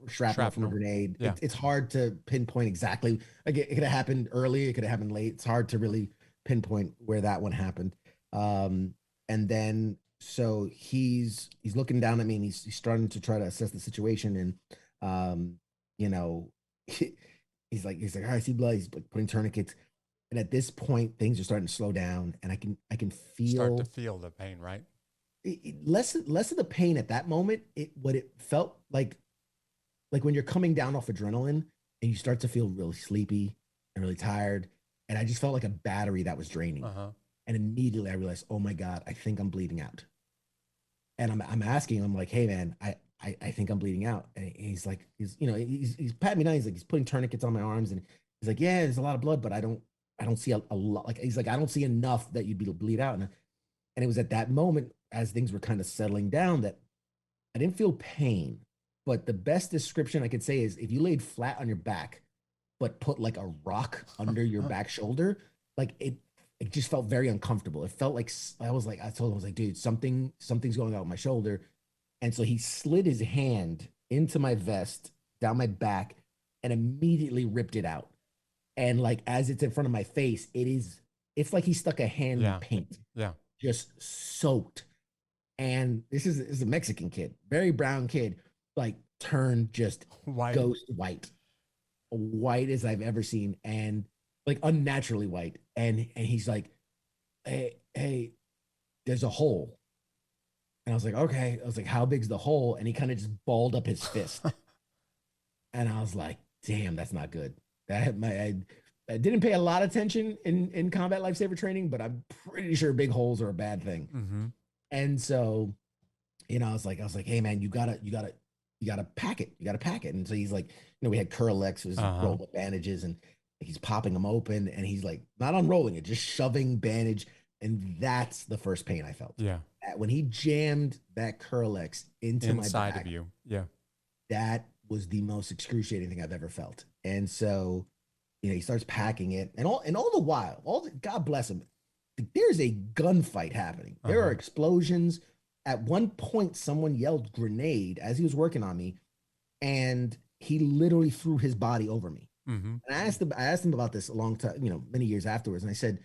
shrapnel from a grenade. Yeah. It's hard to pinpoint exactly. Like, it could have happened early. It could have happened late. It's hard to really pinpoint where that one happened. And then, so he's looking down at me, and he's starting to try to assess the situation. And, he's like, all right, I see blood. He's putting tourniquets. And at this point, things are starting to slow down, and I can start to feel the pain, right? Less of the pain at that moment. What it felt like when you're coming down off adrenaline and you start to feel really sleepy and really tired. And I just felt like a battery that was draining. And immediately I realized, oh my God, I think I'm bleeding out. And I'm asking him, I'm like, "Hey man, I think I'm bleeding out." And he's like, he's patting me down. He's like, he's putting tourniquets on my arms, and he's like, "Yeah, there's a lot of blood, but I don't see a lot." Like, he's like, "I don't see enough that you'd bleed out." And it was at that moment, as things were kind of settling down, that I didn't feel pain. But the best description I could say is, if you laid flat on your back, but put like a rock under your back shoulder, like it just felt very uncomfortable. It felt like, I told him, I was like, "Dude, something's going on with my shoulder." And so he slid his hand into my vest, down my back, and immediately ripped it out. And like, as it's in front of my face, it's like he stuck a hand in paint. Yeah. Just soaked. And this is a Mexican kid, very brown kid, like turned just ghost white as I've ever seen, and like unnaturally white. And he's like, hey, there's a hole. And I was like, okay. I was like, "How big's the hole?" And he kind of just balled up his fist. And I was like, damn, that's not good. I didn't pay a lot of attention in combat lifesaver training, but I'm pretty sure big holes are a bad thing. And so, I was like, "Hey man, you gotta pack it. You gotta pack it." And so he's like, we had Curlex, rolled up bandages, and he's popping them open, and he's like, not unrolling it, just shoving bandage. And that's the first pain I felt. Yeah. when he jammed that Curlex into my Inside back, of you. Yeah. that was the most excruciating thing I've ever felt. And so, he starts packing it, and all the while, God bless him, there's a gunfight happening. There are explosions. At one point, someone yelled grenade as he was working on me, and he literally threw his body over me. And I asked him about this a long time, many years afterwards, and I said,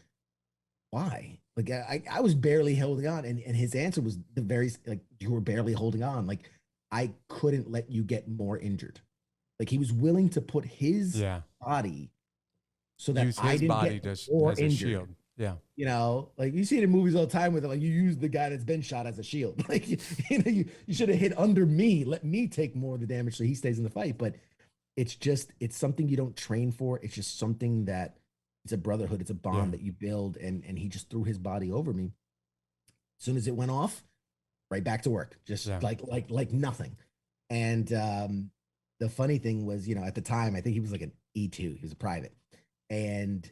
why? Like I was barely holding on, and his answer was you were barely holding on. Like, I couldn't let you get more injured. Like, he was willing to put his body so that I didn't get more as injured. A shield. Yeah. Like you see it in movies all the time with it, like you use the guy that's been shot as a shield. Like, you should have hit under me, let me take more of the damage so he stays in the fight. But it's something you don't train for. It's just something that it's a brotherhood. It's a bond that you build. And he just threw his body over me. As soon as it went off, right back to work, just like nothing. And the funny thing was, at the time, I think he was like an E2. He was a private. And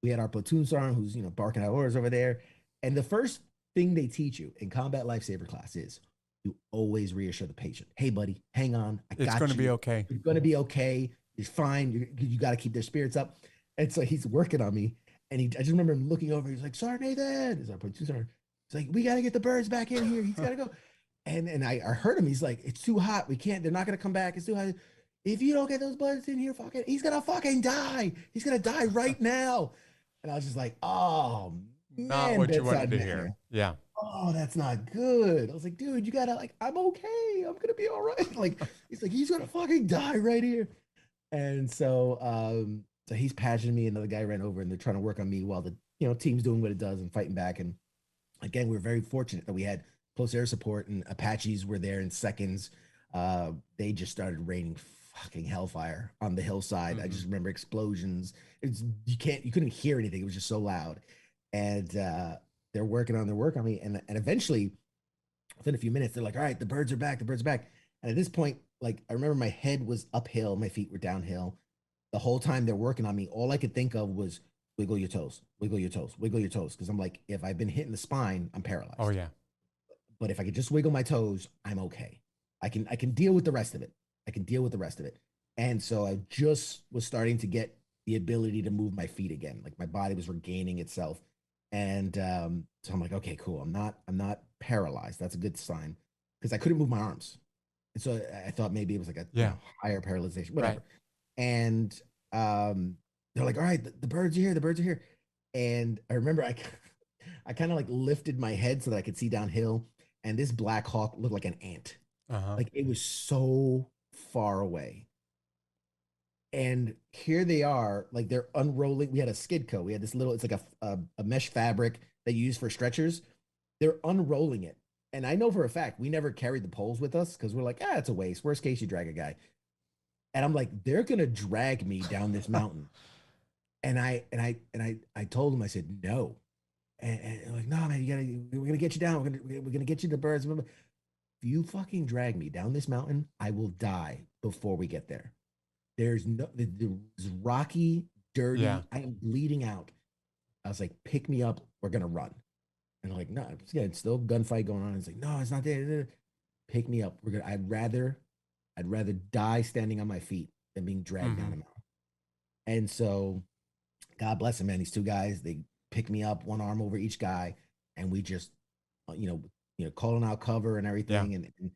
we had our platoon sergeant who's, barking out orders over there. And the first thing they teach you in combat lifesaver class is you always reassure the patient. Hey, buddy, hang on. It's going to be okay. You're going to be okay. You're fine. You got to keep their spirits up. And so he's working on me. And I just remember him looking over. He's like, Sergeant Nathan. He's our platoon sergeant. He's like, we got to get the birds back in here. He's got to go. And I heard him. He's like, it's too hot. We can't. They're not going to come back. It's too hot. If you don't get those birds in here, he's going to fucking die. He's going to die right now. And I was just like, oh, man. Not what you wanted to hear. Yeah. Oh, that's not good. I was like, dude, you got to, I'm okay. I'm going to be all right. He's like, he's going to fucking die right here. And so, so he's patching me. Another guy ran over and they're trying to work on me while the, team's doing what it does and fighting back. And again, we're very fortunate that we had close air support and Apaches were there in seconds. They just started raining fucking hellfire on the hillside. I just remember explosions. You couldn't hear anything. It was just so loud. And they're working on me. And eventually, within a few minutes, they're like, all right, the birds are back. And at this point, I remember my head was uphill, my feet were downhill. The whole time they're working on me, all I could think of was wiggle your toes, wiggle your toes, wiggle your toes. Because I'm like, if I've been hit in the spine, I'm paralyzed. Oh yeah. But if I could just wiggle my toes, I'm okay. I can deal with the rest of it. And so I just was starting to get the ability to move my feet again. Like, my body was regaining itself. And so I'm like, okay, cool. I'm not paralyzed. That's a good sign, because I couldn't move my arms. And so I thought maybe it was like a higher paralyzation, whatever. Right. And they're like, all right, the birds are here. And I remember I kind of lifted my head so that I could see downhill. And this Black Hawk looked like an ant. Like, it was so far away. And here they are, they're unrolling. We had a Skidco. We had this little, it's like a mesh fabric that you use for stretchers. They're unrolling it. And I know for a fact, we never carried the poles with us because we're like, it's a waste. Worst case, you drag a guy. And I'm like, they're going to drag me down this mountain. And I told them, I said, no. And they're like, no, man, we're going to get you down. We're going to get you the birds. If you fucking drag me down this mountain, I will die before we get there. There's rocky, dirty. I am bleeding out. I was like, pick me up. We're going to run. And they're like, no, it's still gunfight going on. It's like, no, it's not there. Pick me up. I'd rather die standing on my feet than being dragged down a mountain. And so, God bless them, man. These two guys, they pick me up, one arm over each guy, and we just, calling out cover and everything. Yeah. And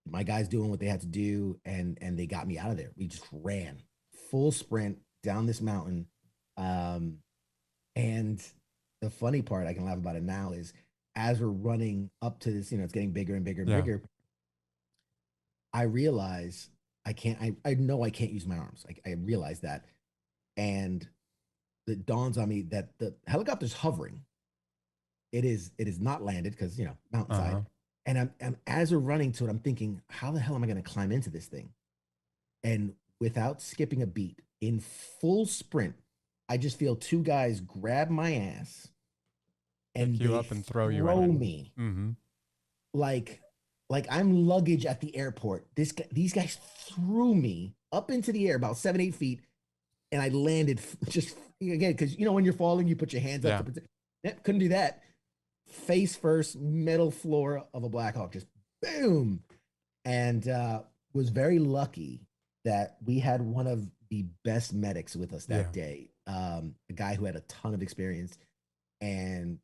my guys doing what they had to do, and they got me out of there. We just ran full sprint down this mountain. And the funny part, I can laugh about it now, is as we're running up to this, it's getting bigger and bigger and bigger. I realize I know I can't use my arms. I realize that. And it dawns on me that the helicopter's hovering. It is not landed because, mountainside. And I'm as we're running to it, I'm thinking, how the hell am I going to climb into this thing? And without skipping a beat, in full sprint, I just feel two guys grab my ass and pick you up and throw me. Like I'm luggage at the airport. These guys threw me up into the air about 7-8 feet, and I landed just again because when you're falling, you put your hands up. Couldn't do that. face first, middle floor of a Black Hawk, just boom. And was very lucky that we had one of the best medics with us that day, a guy who had a ton of experience. And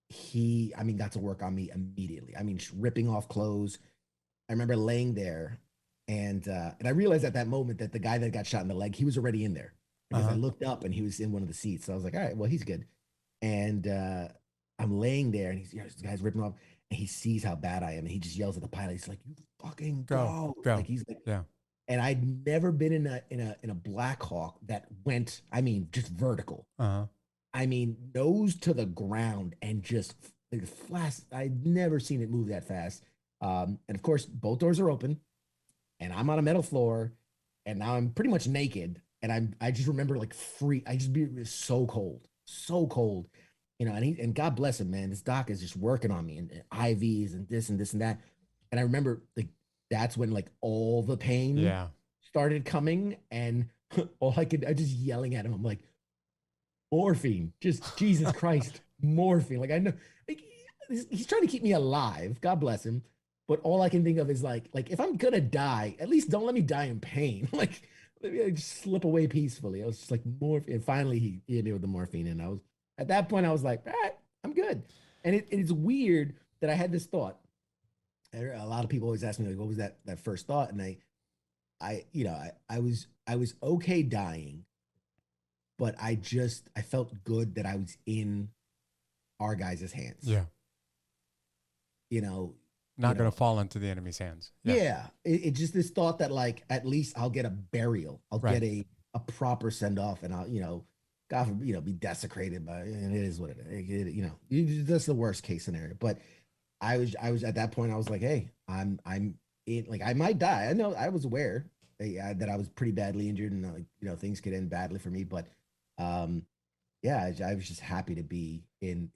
he, I mean, got to work on me immediately. I mean, ripping off clothes. I remember laying there, and I realized at that moment that the guy that got shot in the leg, he was already in there because I looked up and he was in one of the seats. So I was like, all right, well, he's good. And I'm laying there, and this guy's ripping off, and he sees how bad I am, and he just yells at the pilot. He's like, "You fucking go!" Like he's like, yeah. And I'd never been in a Black Hawk that went, I mean, just vertical. I mean, nose to the ground and just like flash. I'd never seen it move that fast. And of course, both doors are open, and I'm on a metal floor, and now I'm pretty much naked. And I just remember like free. I just be so cold, so cold, you know. And God bless him, man. This doc is just working on me and IVs and this and this and that. And I remember like that's when like all the pain started coming, and I just yelling at him. I'm like, morphine, just Jesus Christ, morphine. Like I know, like he's trying to keep me alive. God bless him. But all I can think of is like if I'm gonna die, at least don't let me die in pain. Like let me just slip away peacefully. I was just like morphine. And finally, he hit me with the morphine, and I was at that point I was like, all right, I'm good. And it's weird that I had this thought. A lot of people always ask me like, what was that first thought? And I was okay dying, but I felt good that I was in our guys' hands. Yeah. You know, not going to fall into the enemy's hands. Yeah. It's just this thought that like, at least I'll get a burial. I'll get a proper send off, and I'll, God forbid, be desecrated by, and it is what it is. That's the worst case scenario. But I was at that point, I was like, hey, I'm in, like, I might die. I know I was aware that I was pretty badly injured, and like, things could end badly for me. But yeah, I was just happy to be in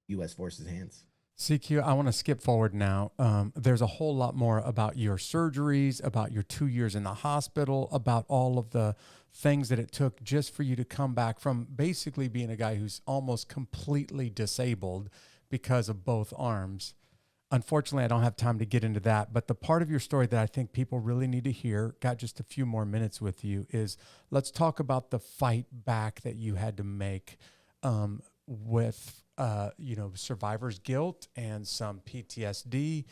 U.S. Forces hands. CQ, I want to skip forward now. There's a whole lot more about your surgeries, about your 2 years in the hospital, about all of the things that it took just for you to come back from basically being a guy who's almost completely disabled because of both arms. Unfortunately, I don't have time to get into that, but the part of your story that I think people really need to hear, got just a few more minutes with you, is let's talk about the fight back that you had to make with survivor's guilt and some PTSD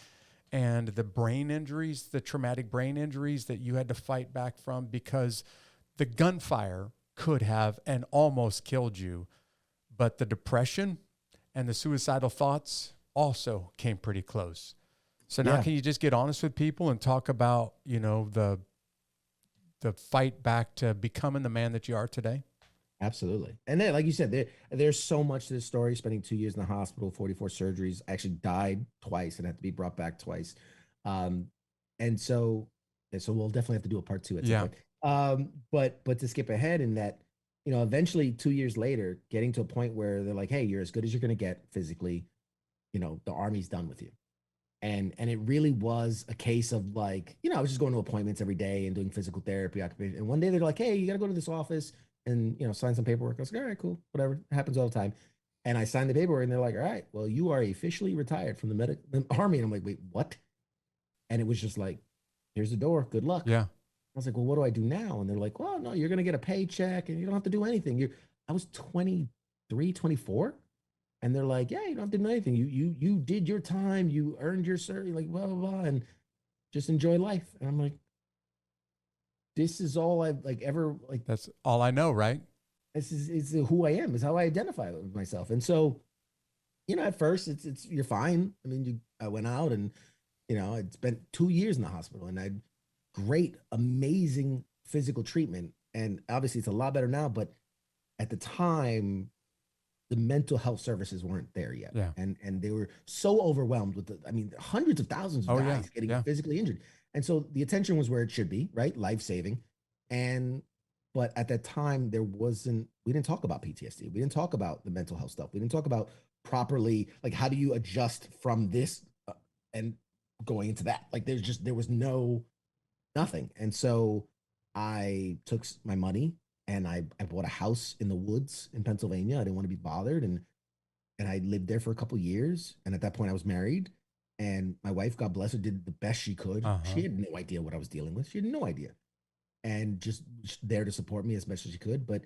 and the brain injuries, the traumatic brain injuries that you had to fight back from, because the gunfire could have and almost killed you, but the depression and the suicidal thoughts also came pretty close. So now can you just get honest with people and talk about, the fight back to becoming the man that you are today? Absolutely. And then, like you said, there's so much to this story. Spending 2 years in the hospital, 44 surgeries. I actually died twice and had to be brought back twice. And so we'll definitely have to do a part 2 at some point. But to skip ahead in that, eventually 2 years later, getting to a point where they're like, hey, you're as good as you're going to get physically. The Army's done with you. And it really was a case of like, I was just going to appointments every day and doing physical therapy, occupation. And one day they're like, hey, you got to go to this office and, sign some paperwork. I was like, all right, cool, whatever. It happens all the time. And I signed the paperwork, and they're like, all right, well, you are officially retired from the Army. And I'm like, wait, what? And it was just like, here's the door. Good luck. Yeah. I was like, well, what do I do now? And they're like, well, no, you're going to get a paycheck and you don't have to do anything. I was 23, 24. And they're like, yeah, you don't have to do anything. You did your time. You earned your cert, like blah, blah, blah, and just enjoy life. And I'm like, this is all I've like ever like. That's all I know, right? This is who I am. Is how I identify with myself. And so, at first it's you're fine. I mean, I went out and I'd spent 2 years in the hospital, and I had great, amazing physical treatment. And obviously, it's a lot better now. But at the time, the mental health services weren't there yet. Yeah. And they were so overwhelmed with hundreds of thousands of guys getting physically injured. And so the attention was where it should be, right? Life-saving. But at that time we didn't talk about PTSD. We didn't talk about the mental health stuff. We didn't talk about properly, like, how do you adjust from this and going into that? Like, there was nothing. And so I took my money, and I bought a house in the woods in Pennsylvania. I didn't want to be bothered. And and I lived there for a couple years. And at that point, I was married, and my wife, God bless her, did the best she could. Uh-huh. She had no idea what I was dealing with. She had no idea, and just there to support me as best as she could. But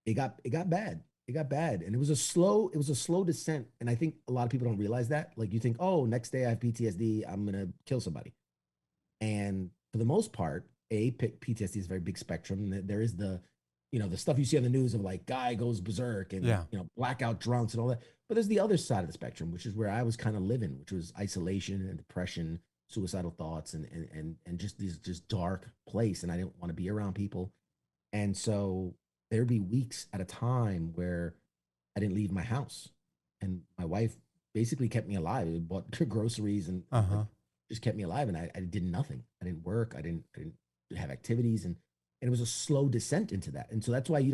it got bad. It got bad, and it was a slow descent. And I think a lot of people don't realize that. Like you think, oh, next day I have PTSD, I'm gonna kill somebody. And for the most part, PTSD is a very big spectrum. There is the stuff you see on the news of like guy goes berserk and Yeah. blackout drunks and all that. But there's the other side of the spectrum, which is where I was kind of living, which was isolation and depression, suicidal thoughts, and just these just dark place. And I didn't want to be around people. And so there'd be weeks at a time where I didn't leave my house, and my wife basically kept me alive. It bought groceries and like Uh-huh. just kept me alive, and I did nothing. I didn't work. I didn't have activities, and it was a slow descent into that. And so that's why you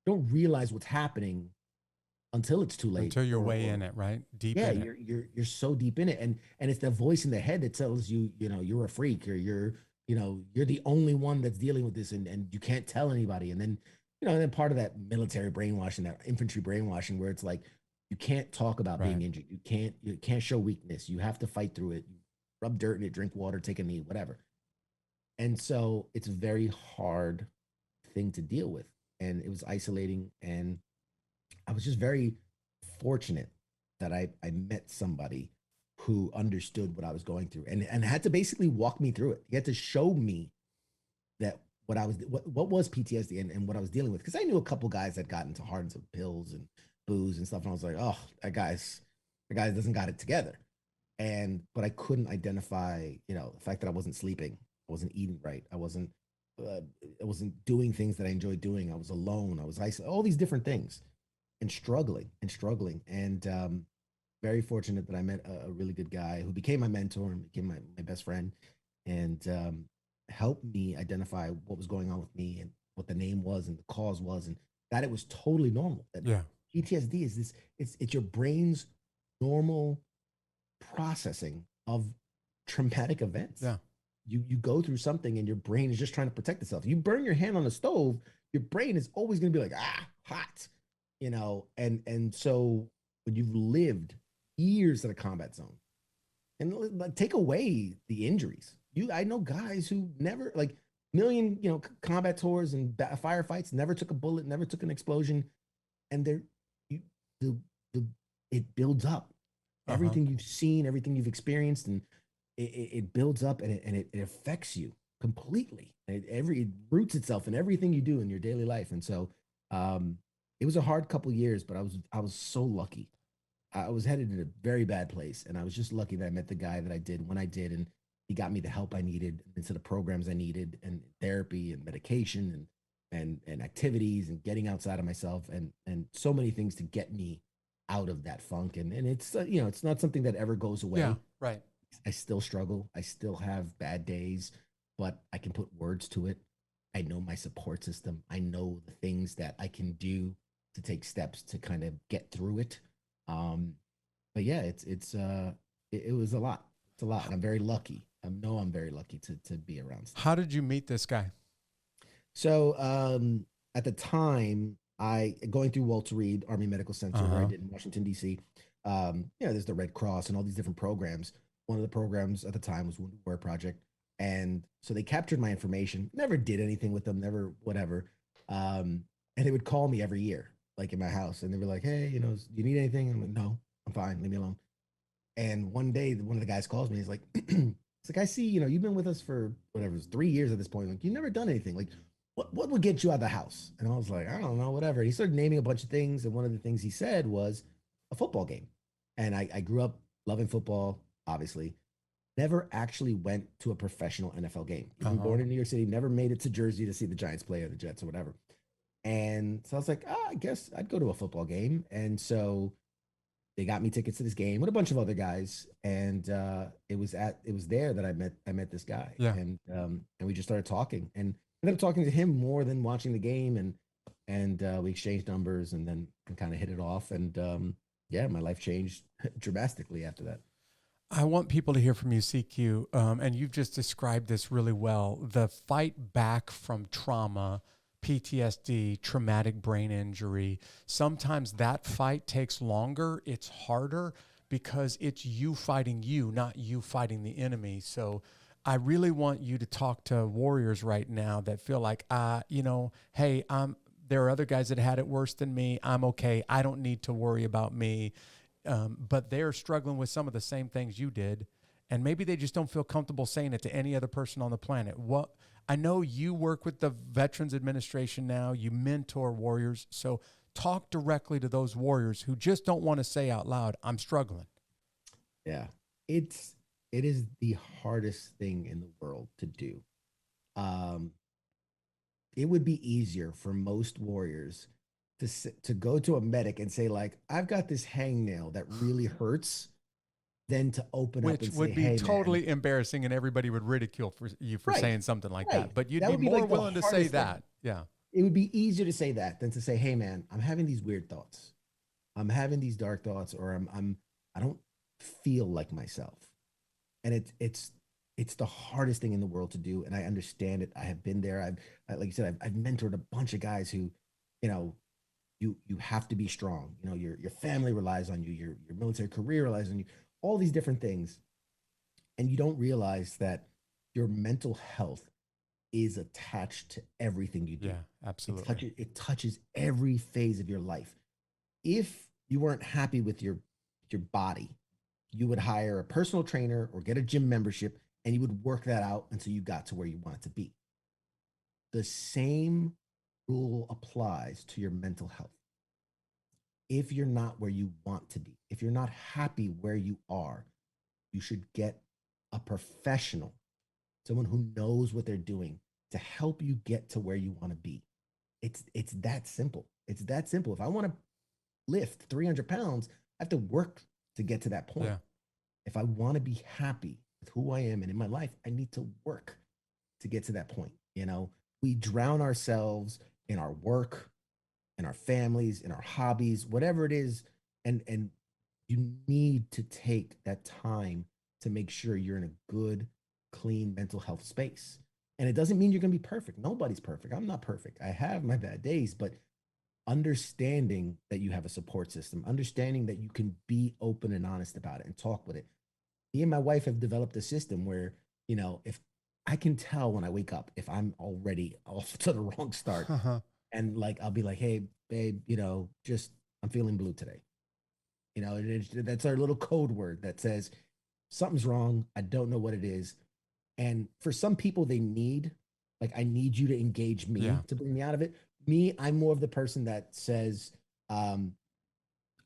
don't realize what's happening until it's too late. Until you're way Or in it, right? Deep yeah, in it. you're so deep in it, and it's the voice in the head that tells you, you're a freak, or you're the only one that's dealing with this, and you can't tell anybody. And then and then part of that military brainwashing, that infantry brainwashing, where it's like you can't talk about Right. being injured, you can't show weakness, you have to fight through it, rub dirt in it, drink water, take a knee, whatever. And so it's a very hard thing to deal with, and it was isolating. And I was just very fortunate that I met somebody who understood what I was going through, and had to basically walk me through it. He had to show me that what was PTSD, and what I was dealing with. Because I knew a couple guys that got into hardens of pills and booze and stuff, and I was like, oh, that guy doesn't got it together. But I couldn't identify, the fact that I wasn't sleeping, I wasn't eating right, uh, I wasn't doing things that I enjoyed doing. I was alone, I was isolated, all these different things, and struggling. And very fortunate that I met a really good guy who became my mentor and became my best friend, and helped me identify what was going on with me, and what the name was and the cause was, and that it was totally normal. That Yeah. PTSD is this, it's your brain's normal processing of traumatic events. Yeah. You go through something and your brain is just trying to protect itself. You burn your hand on the stove, your brain is always going to be like, hot, and so when you've lived years in a combat zone, and like, take away the injuries. I know guys who never, like, million, combat tours and firefights, never took a bullet, never took an explosion, and they're you the the it builds up. Uh-huh. Everything you've seen, everything you've experienced, and it builds up, and it affects you completely. It roots itself in everything you do in your daily life. And so um, it was a hard couple years, but I was so lucky. I was headed in a very bad place, and I was just lucky that I met the guy that I did when I did, and he got me the help I needed into the programs I needed, and therapy and medication and activities and getting outside of myself, and so many things to get me out of that funk. And it's it's not something that ever goes away. Yeah. Right. I still struggle. I still have bad days, but I can put words to it. I know my support system. I know the things that I can do to take steps to kind of get through it. Um, but yeah, it was a lot. It's a lot, and I'm very lucky. I know I'm very lucky to be around stuff. How did you meet this guy? So at the time, I going through Walter Reed Army Medical Center, where I did in Washington D.C. There's the Red Cross and all these different programs. One of the programs at the time was Wounded Warrior Project, and so they captured my information. Never did anything with them, never whatever. And they would call me every year, like in my house, and they were like, "Hey, do you need anything?" I'm like, "No, I'm fine. Leave me alone." And one day, one of the guys calls me. He's like, "It's like, I see, you've been with us for whatever, it's 3 years at this point. Like, you've never done anything. Like, what would get you out of the house?" And I was like, "I don't know, whatever." And he started naming a bunch of things, and one of the things he said was a football game. And I grew up loving football, obviously. Never actually went to a professional NFL game. Even born in New York City, never made it to Jersey to see the Giants play or the Jets or whatever. And so I was like, I guess I'd go to a football game. And so they got me tickets to this game with a bunch of other guys, and it was there that I met this guy. Yeah. And we just started talking, and ended up talking to him more than watching the game, and we exchanged numbers, and then kind of hit it off. And yeah, my life changed dramatically after that. I want people to hear from you, CQ, and you've just described this really well. The fight back from trauma PTSD, traumatic brain injury. Sometimes that fight takes longer. It's harder because it's you fighting you, not you fighting the enemy. So I really want you to talk to warriors right now that feel like, hey, there are other guys that had it worse than me. I'm okay. I don't need to worry about me. But they're struggling with some of the same things you did. And maybe they just don't feel comfortable saying it to any other person on the planet. I know you work with the Veterans Administration now. You mentor warriors. So talk directly to those warriors who just don't want to say out loud, I'm struggling. Yeah. It is the hardest thing in the world to do. It would be easier for most warriors to go to a medic and say, like, I've got this hangnail that really hurts, than to open up Which and would say, be hey, totally man. embarrassing, and everybody would ridicule you for Right. saying something like Right. that. But you'd That be would be more like the willing to say hardest thing. that. Yeah. It would be easier to say that than to say, hey, man, I'm having these weird thoughts. I'm having these dark thoughts, or I don't feel like myself. And it's the hardest thing in the world to do. And I understand it. I have been there. Like you said, I've mentored a bunch of guys who, you know, you have to be strong. You know, your family relies on you, your military career relies on you, all these different things. And you don't realize that your mental health is attached to everything you do. Yeah, absolutely. It touches every phase of your life. If you weren't happy with your body, you would hire a personal trainer or get a gym membership, and you would work that out until you got to where you wanted to be. The same rule applies to your mental health. If you're not where you want to be, if you're not happy where you are, you should get a professional, someone who knows what they're doing, to help you get to where you want to be. It's that simple. It's that simple. If I want to lift 300 pounds, I have to work to get to that point. Yeah. If I want to be happy with who I am and in my life, I need to work to get to that point. You know, we drown ourselves in our work, in our families, in our hobbies, whatever it is. And you need to take that time to make sure you're in a good, clean mental health space. And it doesn't mean you're going to be perfect. Nobody's perfect. I'm not perfect. I have my bad days, but understanding that you have a support system, understanding that you can be open and honest about it and talk with it. Me and my wife have developed a system where, if I can tell when I wake up if I'm already off to the wrong start, and like I'll be like, hey, babe, just I'm feeling blue today. That's our little code word that says something's wrong. I don't know what it is. And for some people, I need you to engage me to bring me out of it. Me, I'm more of the person that says, I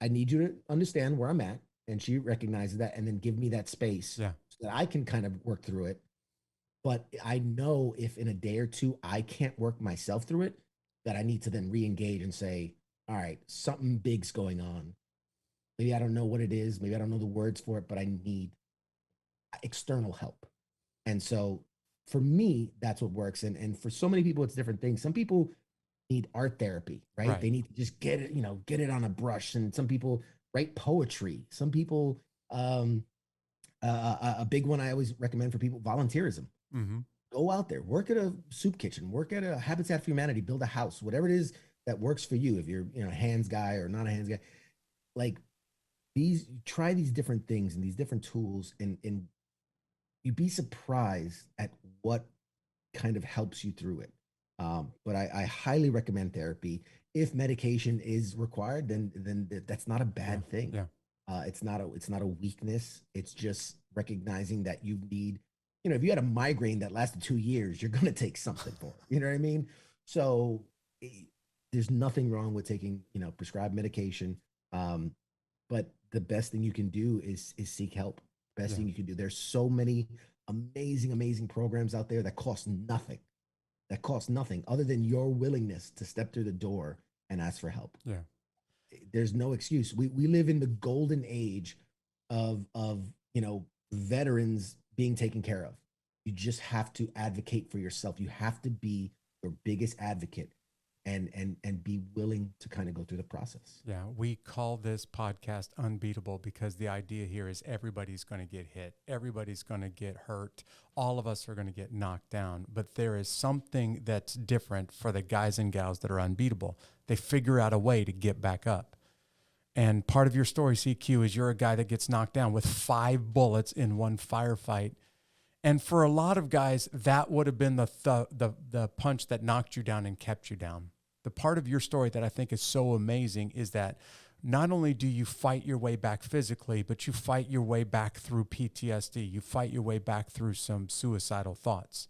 need you to understand where I'm at. And she recognizes that, and then give me that space so that I can kind of work through it. But I know if in a day or two I can't work myself through it, that I need to then re-engage and say, all right, something big's going on. Maybe I don't know what it is. Maybe I don't know the words for it, but I need external help. And so for me, that's what works. And for so many people, it's different things. Some people need art therapy, right? They need to just get it on a brush. And some people write poetry. Some people, a big one I always recommend for people, volunteerism. Mm-hmm. Go out there, work at a soup kitchen, work at a Habitat for Humanity, build a house, whatever it is that works for you. If you're, a hands guy or not a hands guy, like try these different things and these different tools, and you'd be surprised at what kind of helps you through it. But I highly recommend therapy. If medication is required, then that's not a bad thing. Yeah. It's not a weakness. It's just recognizing that you need, if you had a migraine that lasted 2 years, you're going to take something for it. You know what I mean? So there's nothing wrong with taking, prescribed medication. But the best thing you can do is seek help. Best thing you can do. There's so many amazing programs out there that cost nothing. Other than your willingness to step through the door and ask for help. Yeah. There's no excuse. We live in the golden age of veterans being taken care of. You just have to advocate for yourself. You have to be your biggest advocate. and be willing to kind of go through the process. Yeah, we call this podcast Unbeatable because the idea here is everybody's going to get hit. Everybody's going to get hurt. All of us are going to get knocked down. But there is something that's different for the guys and gals that are unbeatable. They figure out a way to get back up. And part of your story, CQ, is you're a guy that gets knocked down with 5 bullets in one firefight. And for a lot of guys, that would have been the punch that knocked you down and kept you down. The part of your story that I think is so amazing is that not only do you fight your way back physically, but you fight your way back through PTSD. You fight your way back through some suicidal thoughts.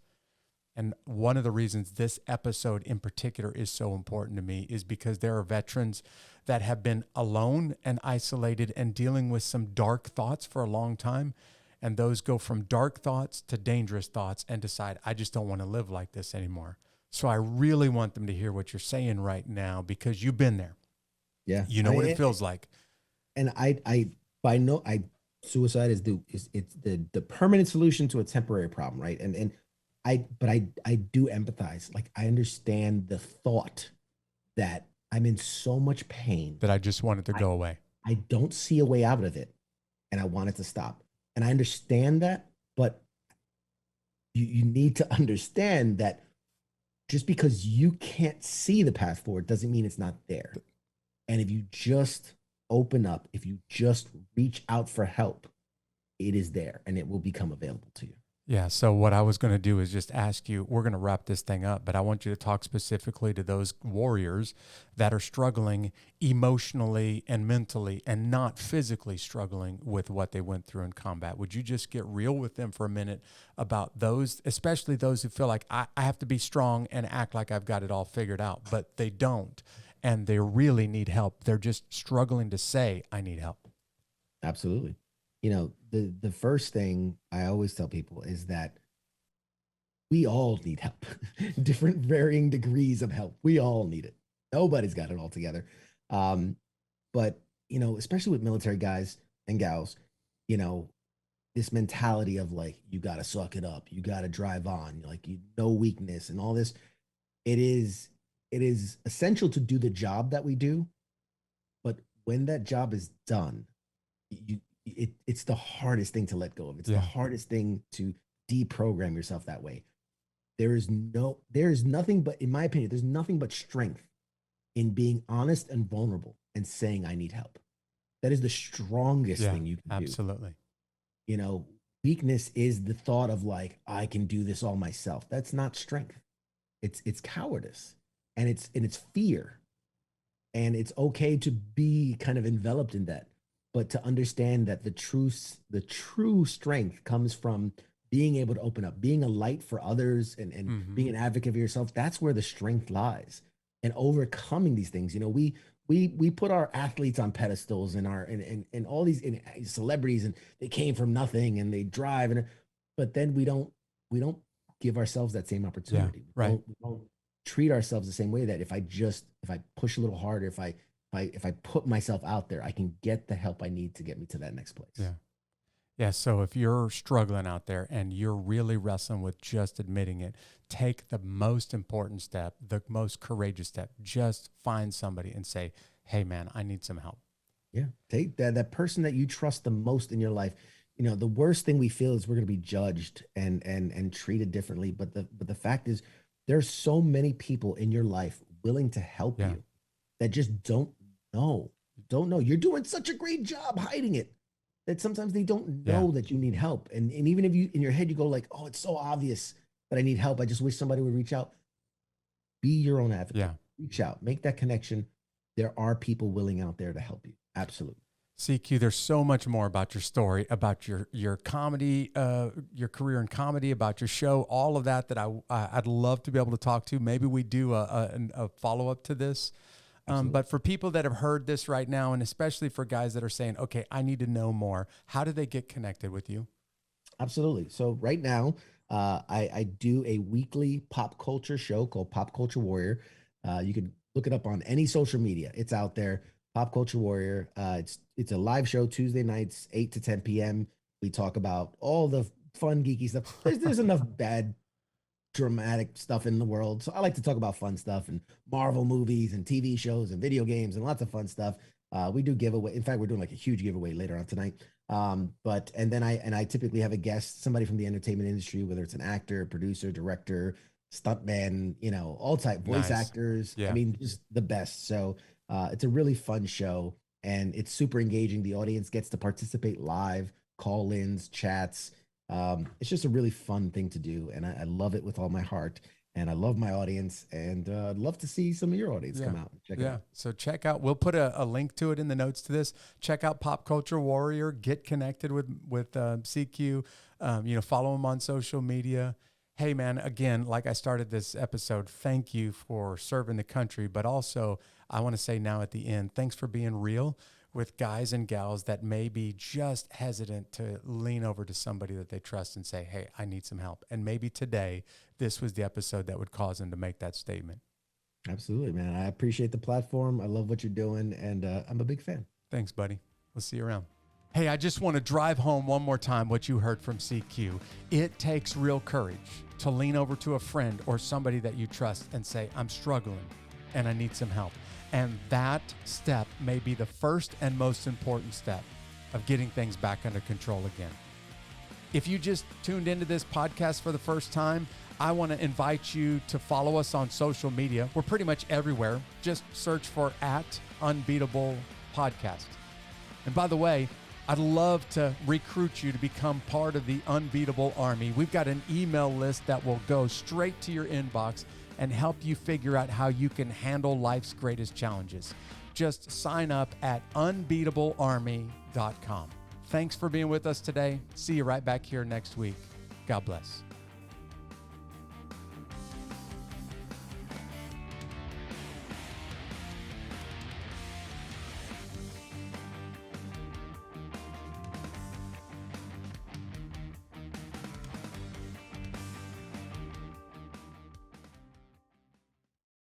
And one of the reasons this episode in particular is so important to me is because there are veterans that have been alone and isolated and dealing with some dark thoughts for a long time. And those go from dark thoughts to dangerous thoughts and decide, I just don't want to live like this anymore. So I really want them to hear what you're saying right now because you've been there. Yeah. You know what it feels like. And suicide is the permanent solution to a temporary problem, right? But I do empathize. Like, I understand the thought that I'm in so much pain that I just want it to go away. I don't see a way out of it, and I want it to stop. And I understand that, but you need to understand that just because you can't see the path forward doesn't mean it's not there. And if you just open up, if you just reach out for help, it is there and it will become available to you. Yeah. So what I was going to do is just ask you, we're going to wrap this thing up, but I want you to talk specifically to those warriors that are struggling emotionally and mentally and not physically struggling with what they went through in combat. Would you just get real with them for a minute about those, especially those who feel like I have to be strong and act like I've got it all figured out, but they don't, and they really need help. They're just struggling to say, I need help. Absolutely. You know, the first thing I always tell people is that we all need help. Different varying degrees of help. We all need it. Nobody's got it all together. But, you know, especially with military guys and gals, you know, this mentality of like, you got to suck it up. You got to drive on. Like, no weakness and all this. It is essential to do the job that we do. But when that job is done, it's the hardest thing to let go of. It's the hardest thing to deprogram yourself that way. There is nothing but, in my opinion, there's nothing but strength in being honest and vulnerable and saying, I need help. That is the strongest thing you can do. Absolutely. You know, weakness is the thought of like, I can do this all myself. That's not strength. It's cowardice, and it's fear. And it's okay to be kind of enveloped in that. But to understand that the true strength comes from being able to open up, being a light for others, and being an advocate for yourself. That's where the strength lies. And overcoming these things. You know, we put our athletes on pedestals and and all these celebrities, and they came from nothing and they drive, but then we don't give ourselves that same opportunity. Yeah, right. We don't treat ourselves the same way, that if I push a little harder, if I put myself out there, I can get the help I need to get me to that next place. Yeah. Yeah. So if you're struggling out there and you're really wrestling with just admitting it, take the most important step, the most courageous step. Just find somebody and say, hey man, I need some help. Yeah. Take that person that you trust the most in your life. You know, the worst thing we feel is we're going to be judged and treated differently. But the fact is, there's so many people in your life willing to help you that just don't know. You're doing such a great job hiding it that sometimes they don't know that you need help. And even if you, in your head, you go like, oh, it's so obvious that I need help, I just wish somebody would reach out. Be your own advocate. Yeah. Reach out, make that connection. There are people willing out there to help you. Absolutely. CQ, there's so much more about your story, about your comedy, your career in comedy, about your show, all of that I'd love to be able to talk to. Maybe we do a follow-up to this. But for people that have heard this right now, and especially for guys that are saying, okay, I need to know more, how do they get connected with you? Absolutely. So right now, I do a weekly pop culture show called Pop Culture Warrior. You can look it up on any social media. It's out there. Pop Culture Warrior. It's a live show Tuesday nights, 8 to 10 p.m. We talk about all the fun, geeky stuff. There's enough bad dramatic stuff in the world. So I like to talk about fun stuff and Marvel movies and TV shows and video games and lots of fun stuff. We do giveaway. In fact, we're doing like a huge giveaway later on tonight. And then I typically have a guest, somebody from the entertainment industry, whether it's an actor, producer, director, stuntman, all type voice actors. Yeah. I mean, just the best. So it's a really fun show and it's super engaging. The audience gets to participate live, call-ins, chats. It's just a really fun thing to do. And I love it with all my heart. And I love my audience, and I'd love to see some of your audience come out and check it out. So check out, we'll put a link to it in the notes to this. Check out Pop Culture Warrior, get connected with CQ, follow him on social media. Hey man, again, like I started this episode, thank you for serving the country, but also I want to say now at the end, thanks for being real with guys and gals that may be just hesitant to lean over to somebody that they trust and say, hey, I need some help. And maybe today, this was the episode that would cause them to make that statement. Absolutely, man. I appreciate the platform. I love what you're doing, and I'm a big fan. Thanks, buddy. We'll see you around. Hey, I just want to drive home one more time what you heard from CQ. It takes real courage to lean over to a friend or somebody that you trust and say, I'm struggling and I need some help. And that step may be the first and most important step of getting things back under control again. If you just tuned into this podcast for the first time, I want to invite you to follow us on social media. We're pretty much everywhere. Just search for @Unbeatable Podcast. And by the way, I'd love to recruit you to become part of the Unbeatable Army. We've got an email list that will go straight to your inbox and help you figure out how you can handle life's greatest challenges. Just sign up at unbeatablearmy.com. Thanks for being with us today. See you right back here next week. God bless.